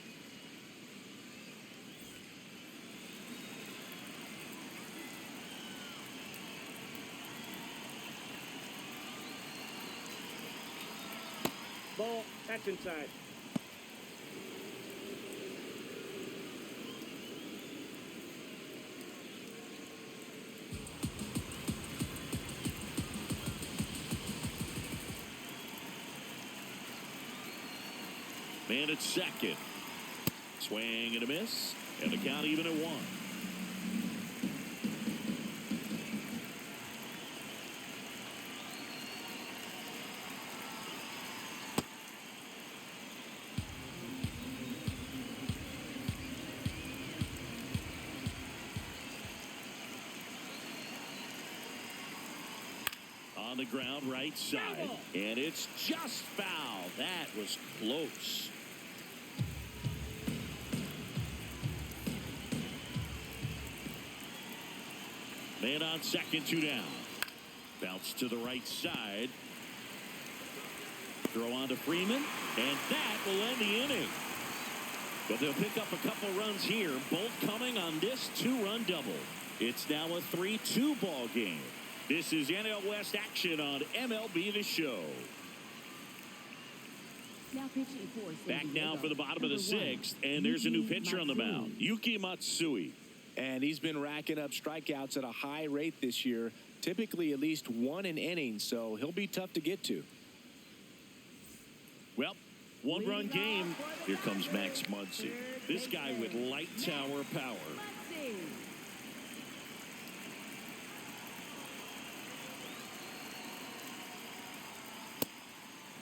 Ball. That's inside. Man at second. Swing and a miss. And the count even at 1. On the ground, right side. And it's just foul. That was close. Man on second, 2 down. Bounce to the right side. Throw on to Freeman. And that will end the inning. But they'll pick up a couple runs here. Both coming on this 2-run double. It's now a 3-2 ball game. This is NL West action on MLB The Show. Now pitching for San Back now Diego, for the bottom of the number 1, 6th. And there's a new pitcher on the mound. Yuki Matsui. And he's been racking up strikeouts at a high rate this year, typically at least 1 an inning, so he'll be tough to get to. Well, 1-run game. Here comes Max Muncy. This guy with light tower power.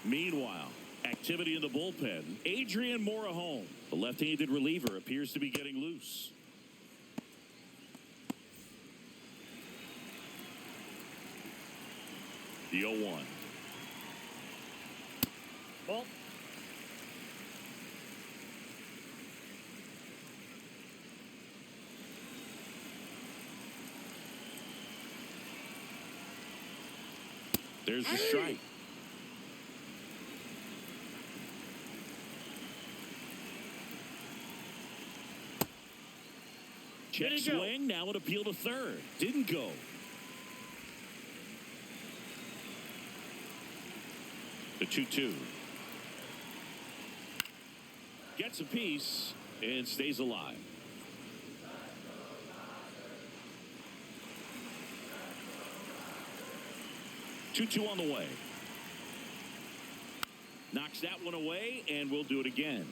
Meanwhile, activity in the bullpen. Adrian Morejon, the left-handed reliever, appears to be getting loose. The 0-1. Ball. There's the strike. Check swing. Now an appeal to third. Didn't go. The 2-2. Gets a piece and stays alive. Two on the way. Knocks that one away, and we'll do it again.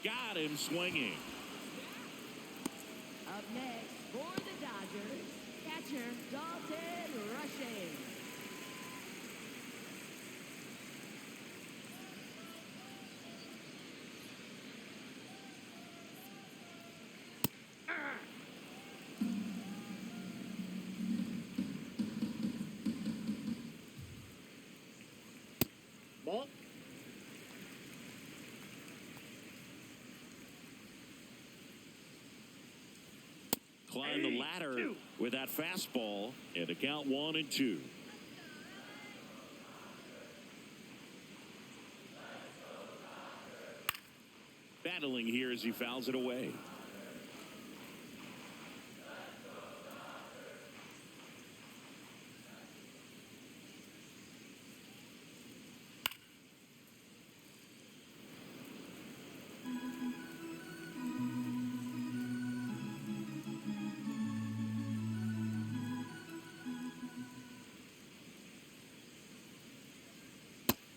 Got him swinging. Up next for the Dodgers, catcher Dalton Rushing. Ball. Climb the ladder with that fastball, and the count 1-2. Battling here as he fouls it away.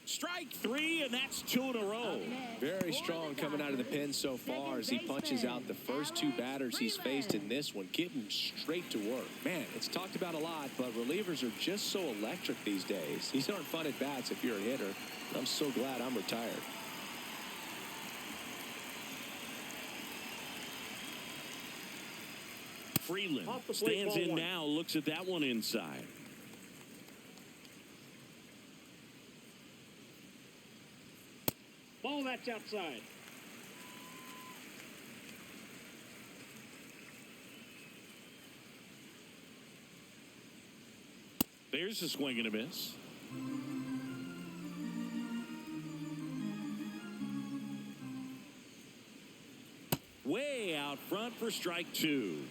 Strike 3, and that's 2 in a row. Very strong coming out of the pen so far as he punches out the first 2 batters he's faced in this one, getting straight to work. Man, it's talked about a lot, but relievers are just so electric these days. These aren't fun at bats if you're a hitter. I'm so glad I'm retired. Freeland stands in now, looks at that one inside. Ball, that's outside. There's a swing and a miss. Way out front for strike two.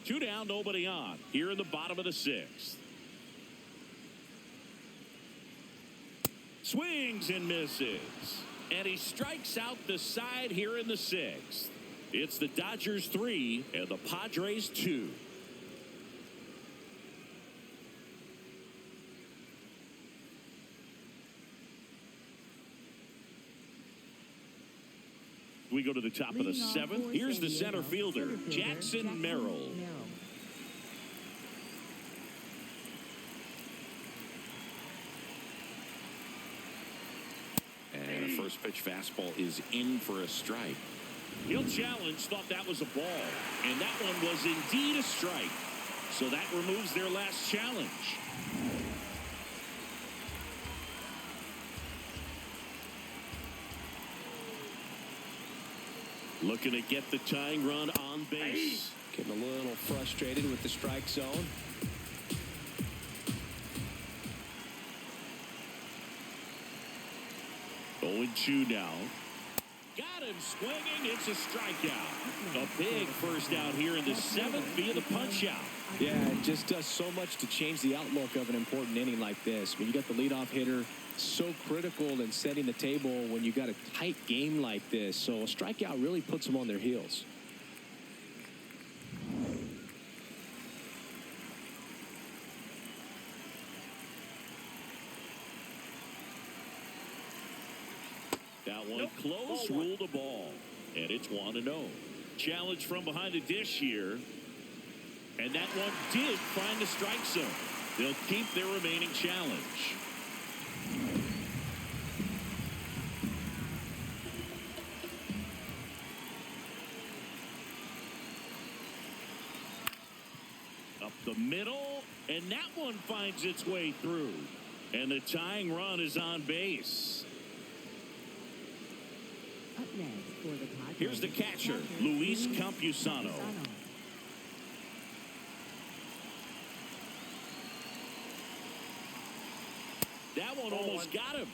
2 down, nobody on. Here in the bottom of the 6th. Swings and misses. And he strikes out the side here in the 6th. It's the Dodgers 3 and the Padres 2. We go to the top of the 7th. Here's the center fielder, Jackson Merrill. And a first pitch fastball is in for a strike. He'll challenge, thought that was a ball. And that one was indeed a strike. So that removes their last challenge. Looking to get the tying run on base. Getting a little frustrated with the strike zone. Oh, 2 now. Got him swinging. It's a strikeout. A big first out here in the 7th via the punch out. Yeah, it just does so much to change the outlook of an important inning like this. When you got the leadoff hitter, so critical in setting the table when you got a tight game like this. So a strikeout really puts them on their heels. That one close, ruled a ball. And it's 1-0. Challenge from behind the dish here. And that one did find the strike zone. They'll keep their remaining challenge. Up the middle, and that one finds its way through. And the tying run is on base. Up next for the Padres. Here's the catcher, Luis Campusano. That one almost got him.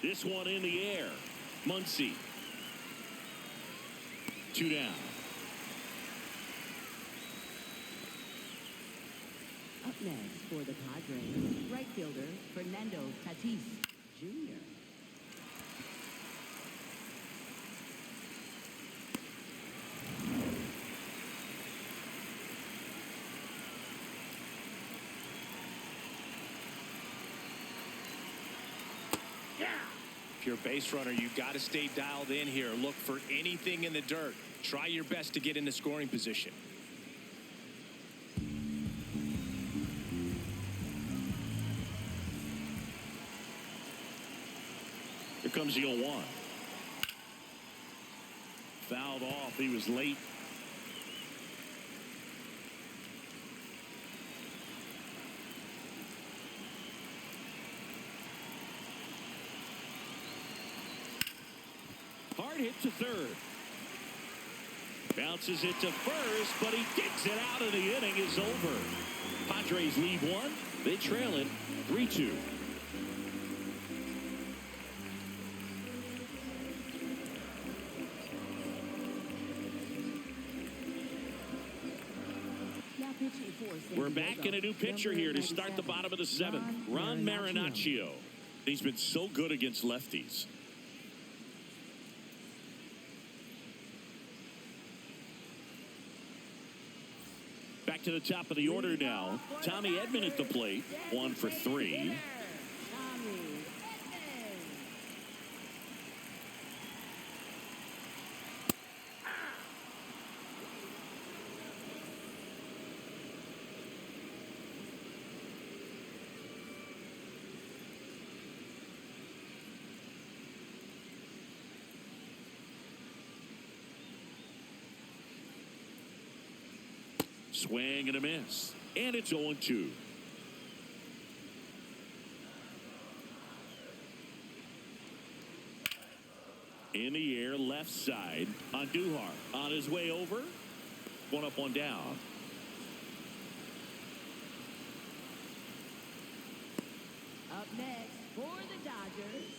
This one in the air. Muncy. 2 down. Up next for the Padres, right fielder Fernando Tatis Jr. If you're a base runner, you've got to stay dialed in here. Look for anything in the dirt. Try your best to get into scoring position. Here comes the 0-1. Fouled off. He was late. Hard hit to third. Bounces it to first, but he digs it out, and the inning is over. Padres lead 1. They trail it 3-2. We're back in a new pitcher here to start the bottom of the 7th. Ron Marinaccio. He's been so good against lefties. Back to the top of the order now. Tommy Edman at the plate. 1 for 3. Swing and a miss. And it's 0-2. In the air, left side on Duhar. On his way over. One up, one down. Up next for the Dodgers,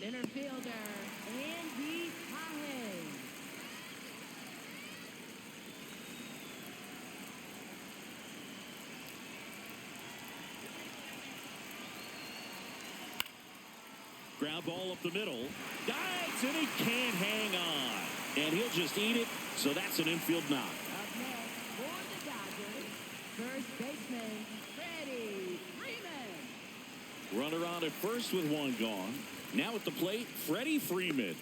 center fielder Andy Pajes. Ground ball up the middle. Dives and he can't hang on. And he'll just eat it. So that's an infield knock. Up next for the Dodgers, first baseman Freddie Freeman. Runner on at first with one gone. Now at the plate, Freddie Freeman.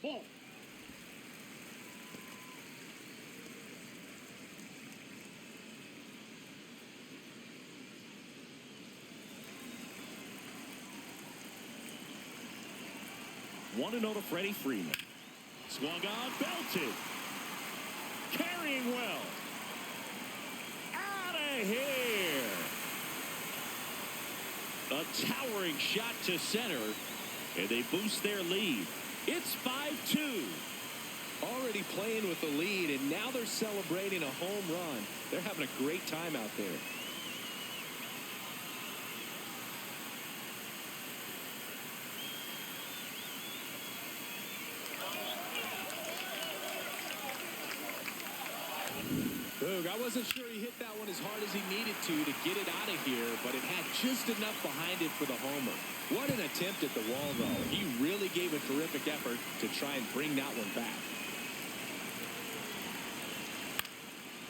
Ball. One to Freddie Freeman. Swung on, belted. Carrying well. Out of here. A towering shot to center. And they boost their lead. It's 5-2. Already playing with the lead, and now they're celebrating a home run. They're having a great time out there. I wasn't sure he hit that one as hard as he needed to get it out of here, but it had just enough behind it for the homer. What an attempt at the wall, though. He really gave a terrific effort to try and bring that one back.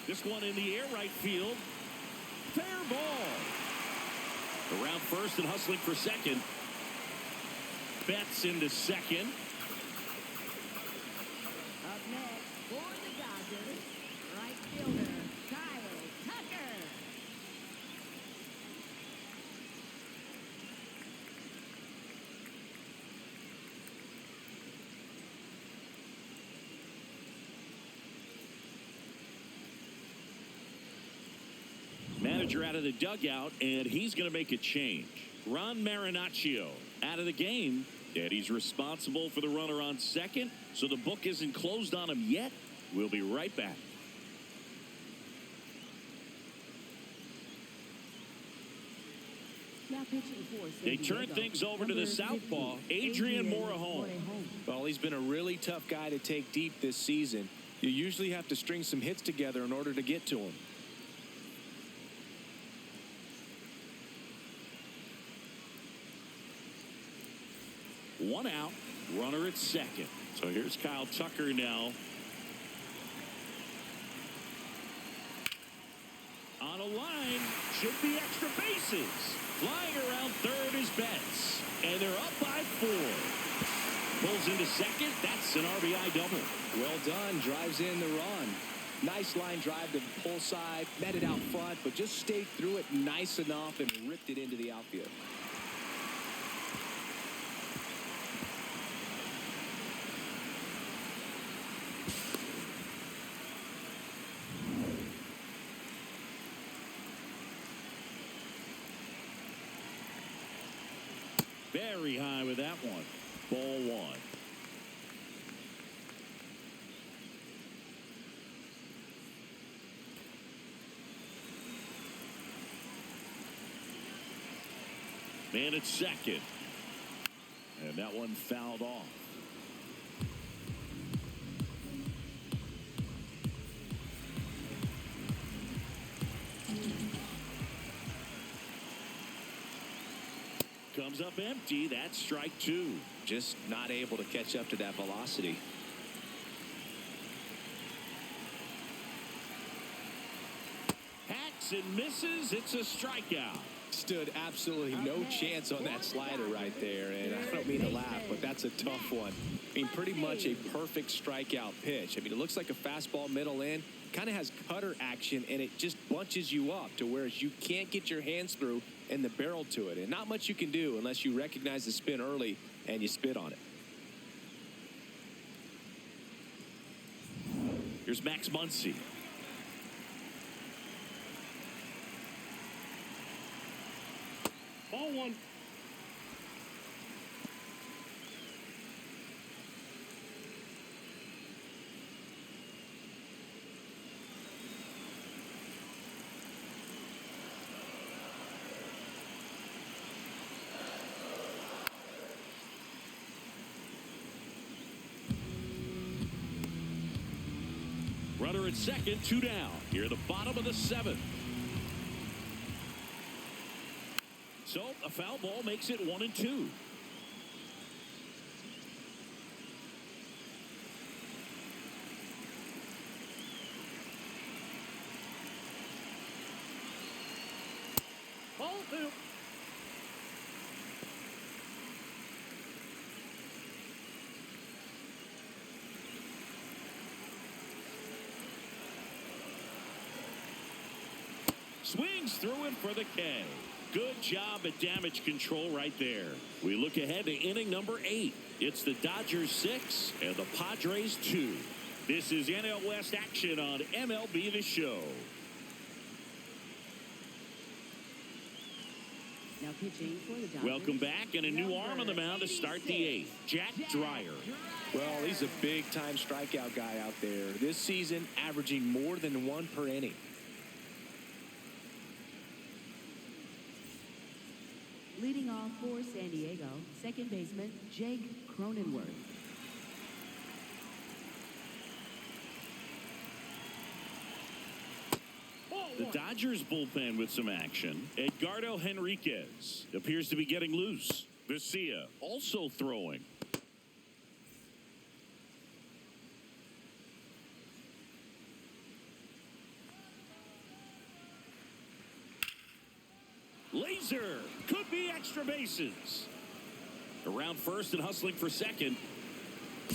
This one in the air, right field. Fair ball. Around first and hustling for second. Betts into second. Up next for the Dodgers, right fielder Kyle Tucker. Manager out of the dugout, and he's going to make a change. Ron Marinaccio out of the game, and he's responsible for the runner on second, so the book isn't closed on him yet. We'll be right back. Now pitching for San They turn Diego, things over to the number southpaw, 50, Adrian Morejon. Well, he's been a really tough guy to take deep this season. You usually have to string some hits together in order to get to him. One out, runner at second. So here's Kyle Tucker now. On a line, should be extra bases. Flying around third is Betts. And they're up by 4. Pulls into second. That's an RBI double. Well done. Drives in the run. Nice line drive to the pull side. Met it out front, but just stayed through it nice enough and ripped it into the outfield. Very high with that one. Ball 1. Man at second. And that one fouled off. Comes up empty. That's strike 2. Just not able to catch up to that velocity. Hacks and misses. It's a strikeout. Stood absolutely no chance on that slider right there. And I don't mean to laugh, but that's a tough one. I mean, pretty much a perfect strikeout pitch. I mean, it looks like a fastball middle in. Kind of has cutter action, and it just bunches you up to where you can't get your hands through and the barrel to it. And not much you can do unless you recognize the spin early and you spit on it. Here's Max Muncy. Ball one. Runner at second, 2 down. Here at the bottom of the 7th. So a foul ball makes it 1-2. Ball two. Swings through it for the K. Good job at damage control right there. We look ahead to inning number 8. It's the Dodgers 6 and the Padres 2. This is NL West action on MLB The Show. Now pitching for the Dodgers. Welcome back, and a new arm on the mound to start the 8th. Jack Dreyer. Well, he's a big-time strikeout guy out there. This season, averaging more than 1 per inning. Leading off for San Diego, second baseman Jake Cronenworth. The Dodgers bullpen with some action. Edgardo Henriquez appears to be getting loose. Vesia also throwing. Laser could be extra bases. Around first and hustling for second.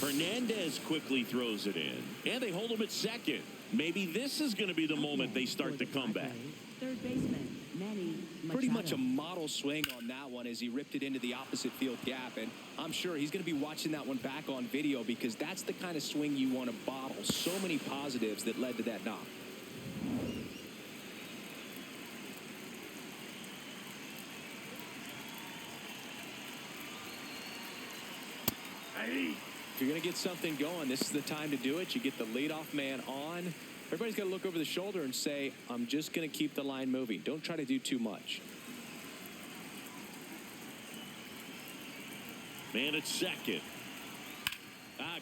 Hernandez quickly throws it in, and they hold him at second. Maybe this is going to be the moment they start the comeback. Third baseman Manny Machado. Pretty much a model swing on that one as he ripped it into the opposite field gap, and I'm sure he's going to be watching that one back on video because that's the kind of swing you want to bottle. So many positives that led to that knock. If you're going to get something going, this is the time to do it. You get the leadoff man on. Everybody's got to look over the shoulder and say, I'm just going to keep the line moving. Don't try to do too much. Man at second.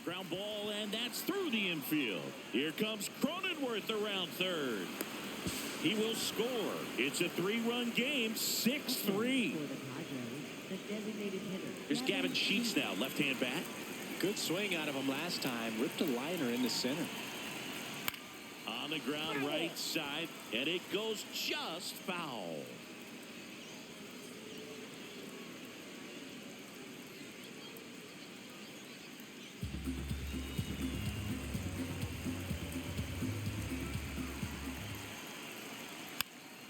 Ground ball, and that's through the infield. Here comes Cronenworth around third. He will score. It's a 3-run game, 6-3. Here's Gavin Sheets now, left-hand bat. Good swing out of him last time. Ripped a liner in the center. On the ground right side, and it goes just foul.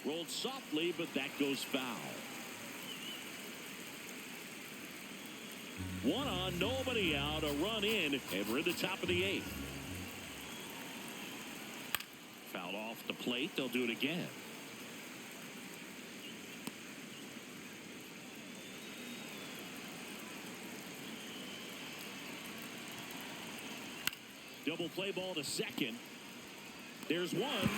Rolled softly, but that goes foul. 1 on, nobody out, a run in, and we're in the top of the 8th. Fouled off the plate, they'll do it again. Double play ball to second. There's one.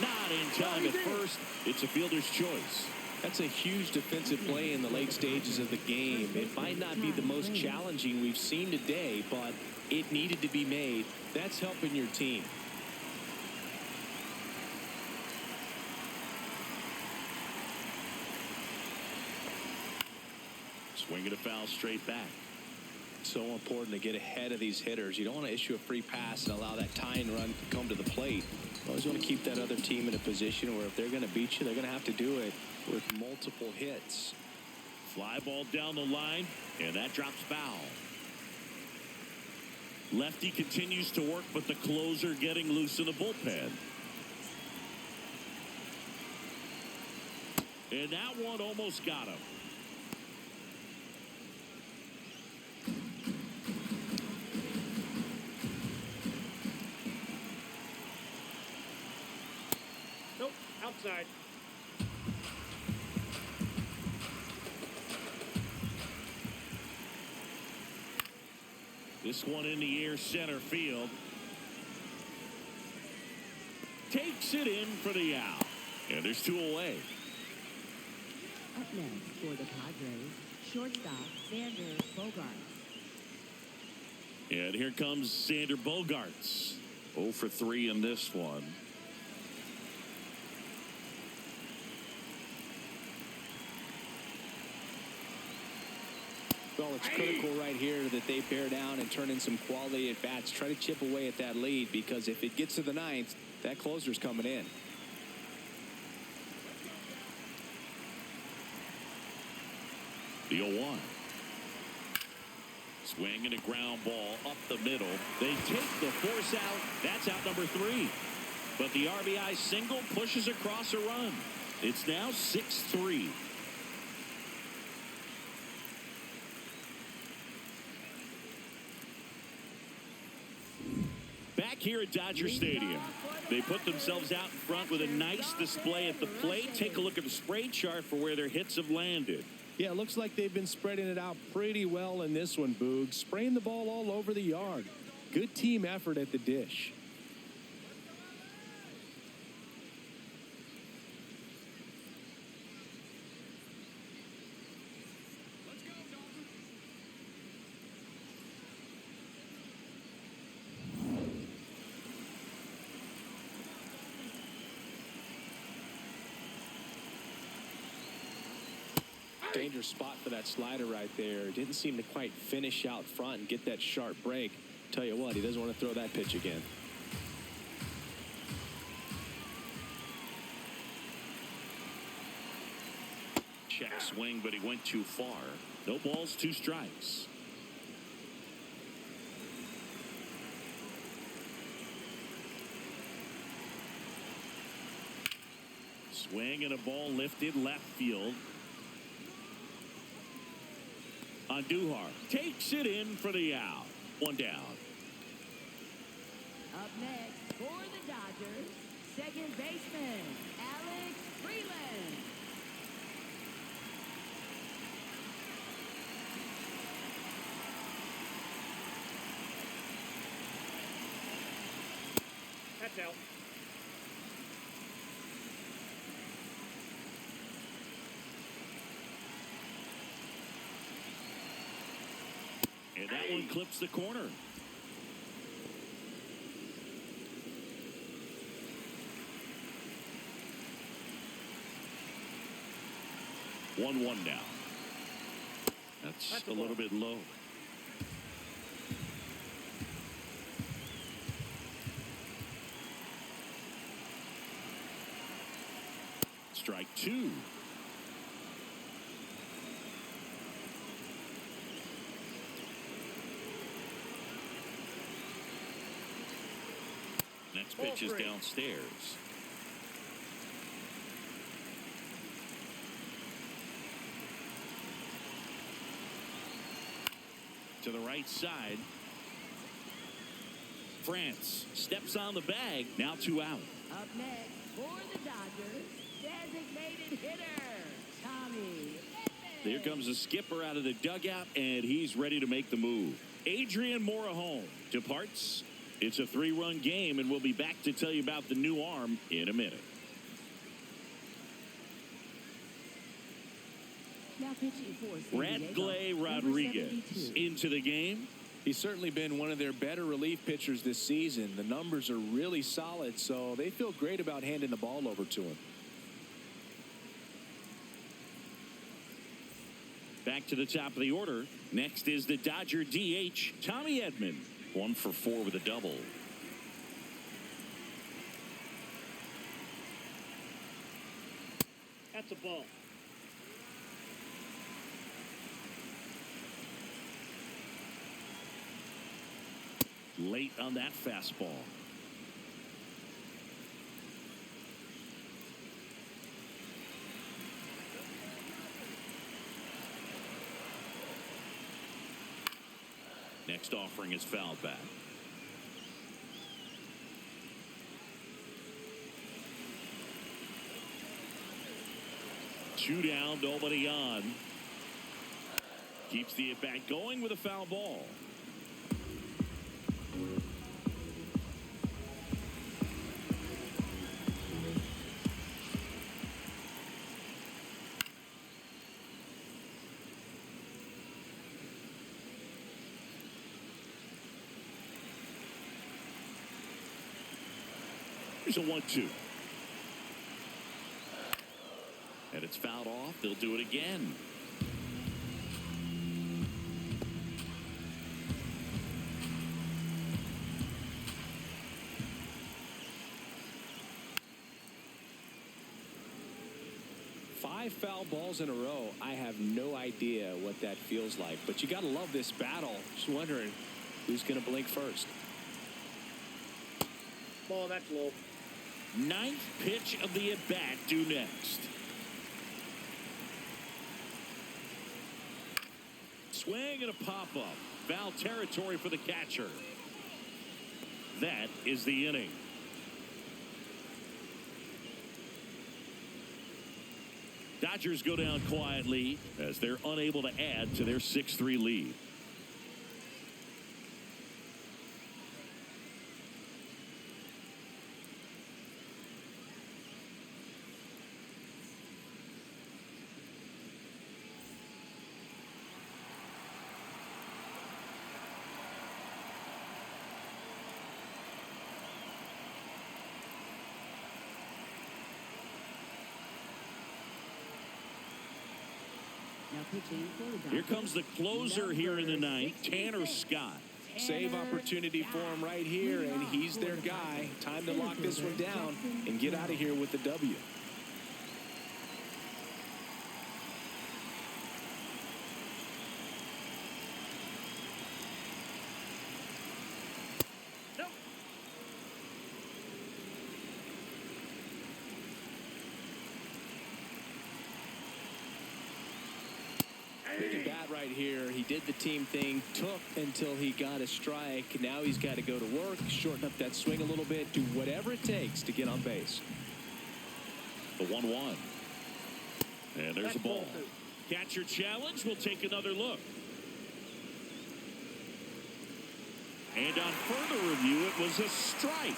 Not in time at first. It's a fielder's choice. That's a huge defensive play in the late stages of the game. It might not be the most challenging we've seen today, but it needed to be made. That's helping your team. Swinging a foul straight back. So important to get ahead of these hitters. You don't want to issue a free pass and allow that tying run to come to the plate. You always want to keep that other team in a position where if they're going to beat you, they're going to have to do it with multiple hits. Fly ball down the line, and that drops foul. Lefty continues to work, but the closer getting loose in the bullpen. And that one almost got him. This one in the air, center field. Takes it in for the out. And there's 2 away. Up next for the Padres, shortstop Xander Bogaerts. And here comes Xander Bogaerts. 0 for 3 in this one. Well, it's critical right here that they bear down and turn in some quality at bats. Try to chip away at that lead, because if it gets to the 9th, that closer's coming in. The 0-1. Swing and a ground ball up the middle. They take the force out. That's out number 3. But the RBI single pushes across a run. It's now 6-3. Back here at Dodger Stadium, they put themselves out in front with a nice display at the plate. Take a look at the spray chart for where their hits have landed. Yeah, it looks like they've been spreading it out pretty well in this one, Boog. Spraying the ball all over the yard. Good team effort at the dish. Dangerous spot for that slider right there. Didn't seem to quite finish out front and get that sharp break. Tell you what, he doesn't want to throw that pitch again. Check swing, but he went too far. No balls, 2 strikes. Swing and a ball lifted left field. Andujar takes it in for the out. 1 down. Up next for the Dodgers, second baseman Alex Freeland. That's out. And that one clips the corner. One now. That's a little bit low. Strike 2. Next pitch is downstairs. To the right side. France steps on the bag. Now 2 out. Up next for the Dodgers, designated hitter Tommy Edman. Here comes the skipper out of the dugout, and he's ready to make the move. Adrian Morejon departs. It's a 3-run game, and we'll be back to tell you about the new arm in a minute. Now pitching for San Diego, Radgley number Rodriguez 72. into the game. He's certainly been one of their better relief pitchers this season. The numbers are really solid, so they feel great about handing the ball over to him. Back to the top of the order. Next is the Dodger DH, Tommy Edman. 1 for 4 with a double. That's a ball. Late on that fastball. Next offering is fouled back. Two down, nobody on. Keeps the at-bat going with a foul ball. Here's a 1-2. And it's fouled off. They'll do it again. Five foul balls in a row. I have no idea what that feels like, but you got to love this battle. Just wondering who's going to blink first. Ball, that's low. Ninth pitch of the at-bat due next. Swing and a pop-up. Foul territory for the catcher. That is the inning. Dodgers go down quietly as they're unable to add to their 6-3 lead. Here comes the closer here in the ninth, Tanner Scott. Save opportunity for him right here, and he's their guy. Time to lock this one down and get out of here with the W. Big bat right here. He did the team thing, took until he got a strike. Now he's got to go to work, shorten up that swing a little bit, do whatever it takes to get on base. The 1-1. And there's a ball. Catcher challenge. We'll take another look. And on further review, it was a strike.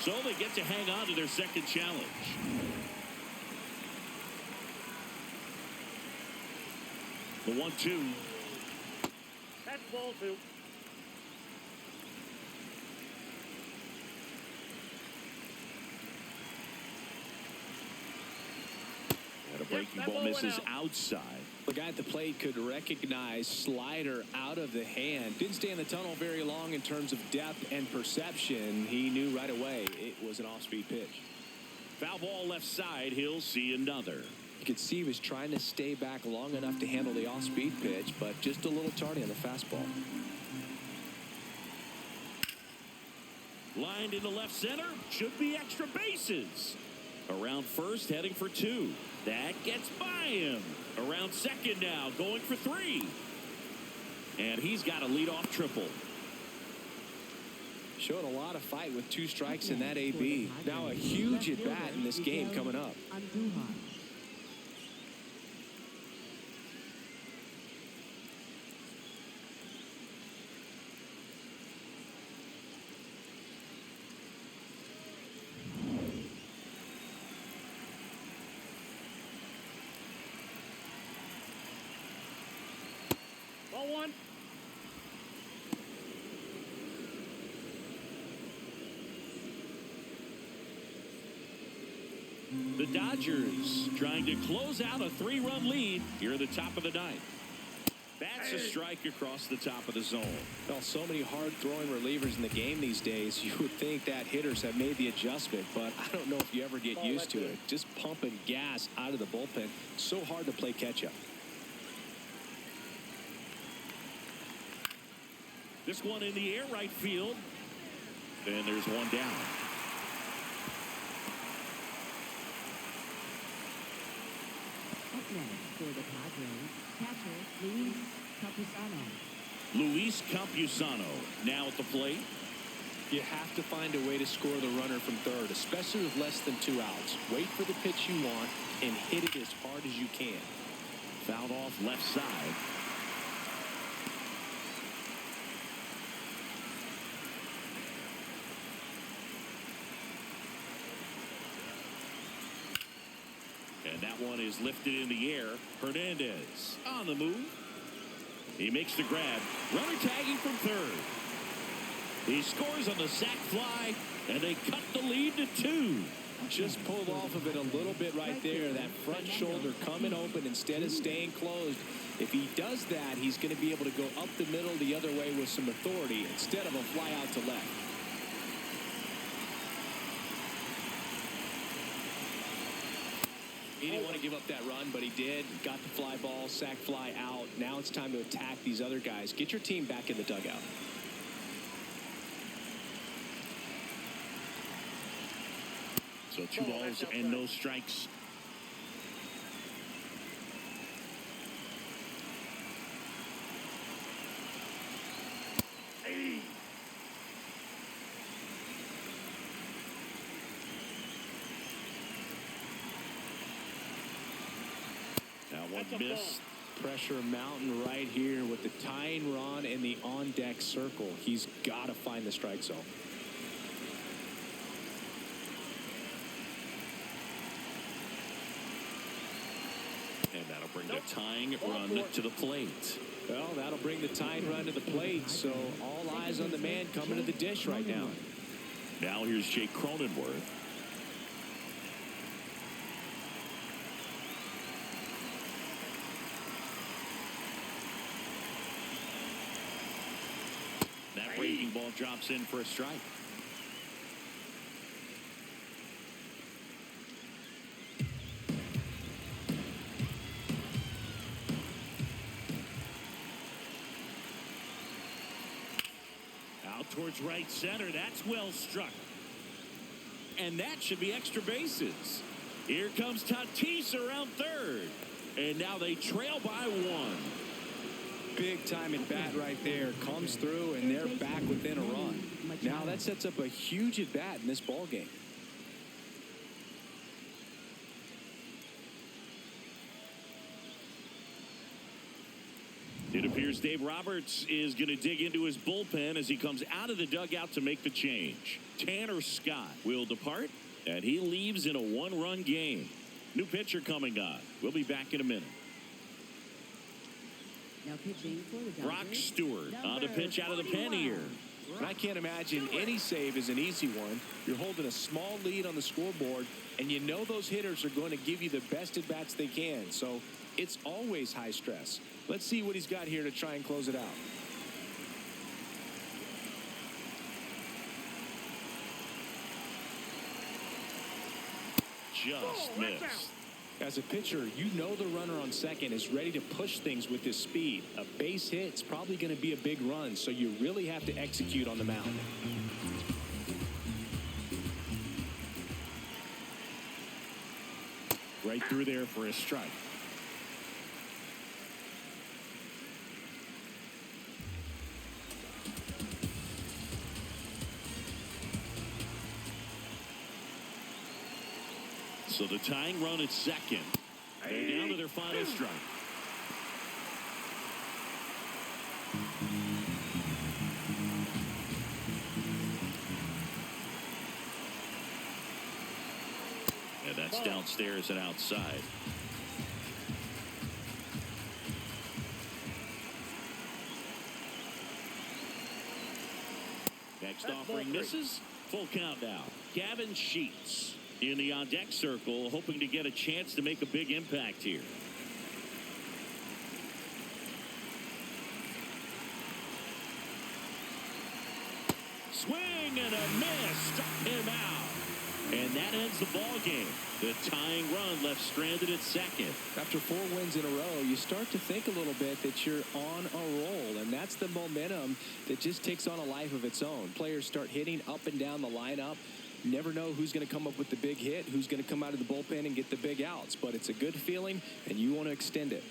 So they get to hang on to their second challenge. The 1-2. That's ball 2. And a breaking ball misses outside. The guy at the plate could recognize slider out of the hand. Didn't stay in the tunnel very long in terms of depth and perception. He knew right away it was an off-speed pitch. Foul ball left side. He'll see another. You could see he was trying to stay back long enough to handle the off-speed pitch, but just a little tardy on the fastball. Lined into left center. Should be extra bases. Around first, heading for 2. That gets by him. Around second now, going for 3. And he's got a leadoff triple. Showing a lot of fight with 2 strikes in that AB. Now a huge at-bat in this game coming up. Ball 1. The Dodgers trying to close out a 3-run lead here at the top of the ninth. That's a strike across the top of the zone. Well, so many hard-throwing relievers in the game these days. You would think that hitters have made the adjustment, but I don't know if you ever get used to it. Just pumping gas out of the bullpen. So hard to play catch-up. This one in the air, right field. And there's one down. Up next for the Padres, catcher Luis Campusano. Luis Campusano now at the plate. You have to find a way to score the runner from third, especially with less than 2 outs. Wait for the pitch you want and hit it as hard as you can. Fouled off left side. And that one is lifted in the air. Hernandez on the move. He makes the grab. Runner tagging from third. He scores on the sac fly, and they cut the lead to 2. Just pulled off of it a little bit right there. That front shoulder coming open instead of staying closed. If he does that, he's going to be able to go up the middle the other way with some authority instead of a fly out to left. He didn't want to give up that run, but he did. Got the fly ball, sac fly out. Now it's time to attack these other guys. Get your team back in the dugout. So 2 balls and no strikes. Now one miss. Pressure mountain right here with the tying run in the on-deck circle. He's got to find the strike zone. And that'll bring the tying run to the plate. Well, that'll bring the tying run to the plate, so all eyes on the man coming to the dish right now. Now here's Jake Cronenworth. That breaking ball drops in for a strike. Out towards right center. That's well struck. And that should be extra bases. Here comes Tatis around third. And now they trail by 1. Big time at bat right there. Comes through, and they're back within a run. Now that sets up a huge at bat in this ball game. It appears Dave Roberts is going to dig into his bullpen as he comes out of the dugout to make the change. Tanner Scott will depart, and he leaves in a 1-run game. New pitcher coming on. We'll be back in a minute. Now pitching for the Brock Dodgers, Stewart on to pitch out of the pen here. And I can't imagine any save is an easy one. You're holding a small lead on the scoreboard, and you know those hitters are going to give you the best at bats they can. So it's always high stress. Let's see what he's got here to try and close it out. Just missed. As a pitcher, you know the runner on second is ready to push things with his speed. A base hit's probably going to be a big run, so you really have to execute on the mound. Right through there for a strike. So the tying run at second. They're down to their final strike. And that's downstairs and outside. Next offering misses. Full count now. Gavin Sheets in the on-deck circle, hoping to get a chance to make a big impact here. Swing and a miss. Struck him out. And that ends the ball game. The tying run left stranded at second. After 4 wins in a row, you start to think a little bit that you're on a roll, and that's the momentum that just takes on a life of its own. Players start hitting up and down the lineup. You never know who's going to come up with the big hit, who's going to come out of the bullpen and get the big outs, but it's a good feeling, and you want to extend it.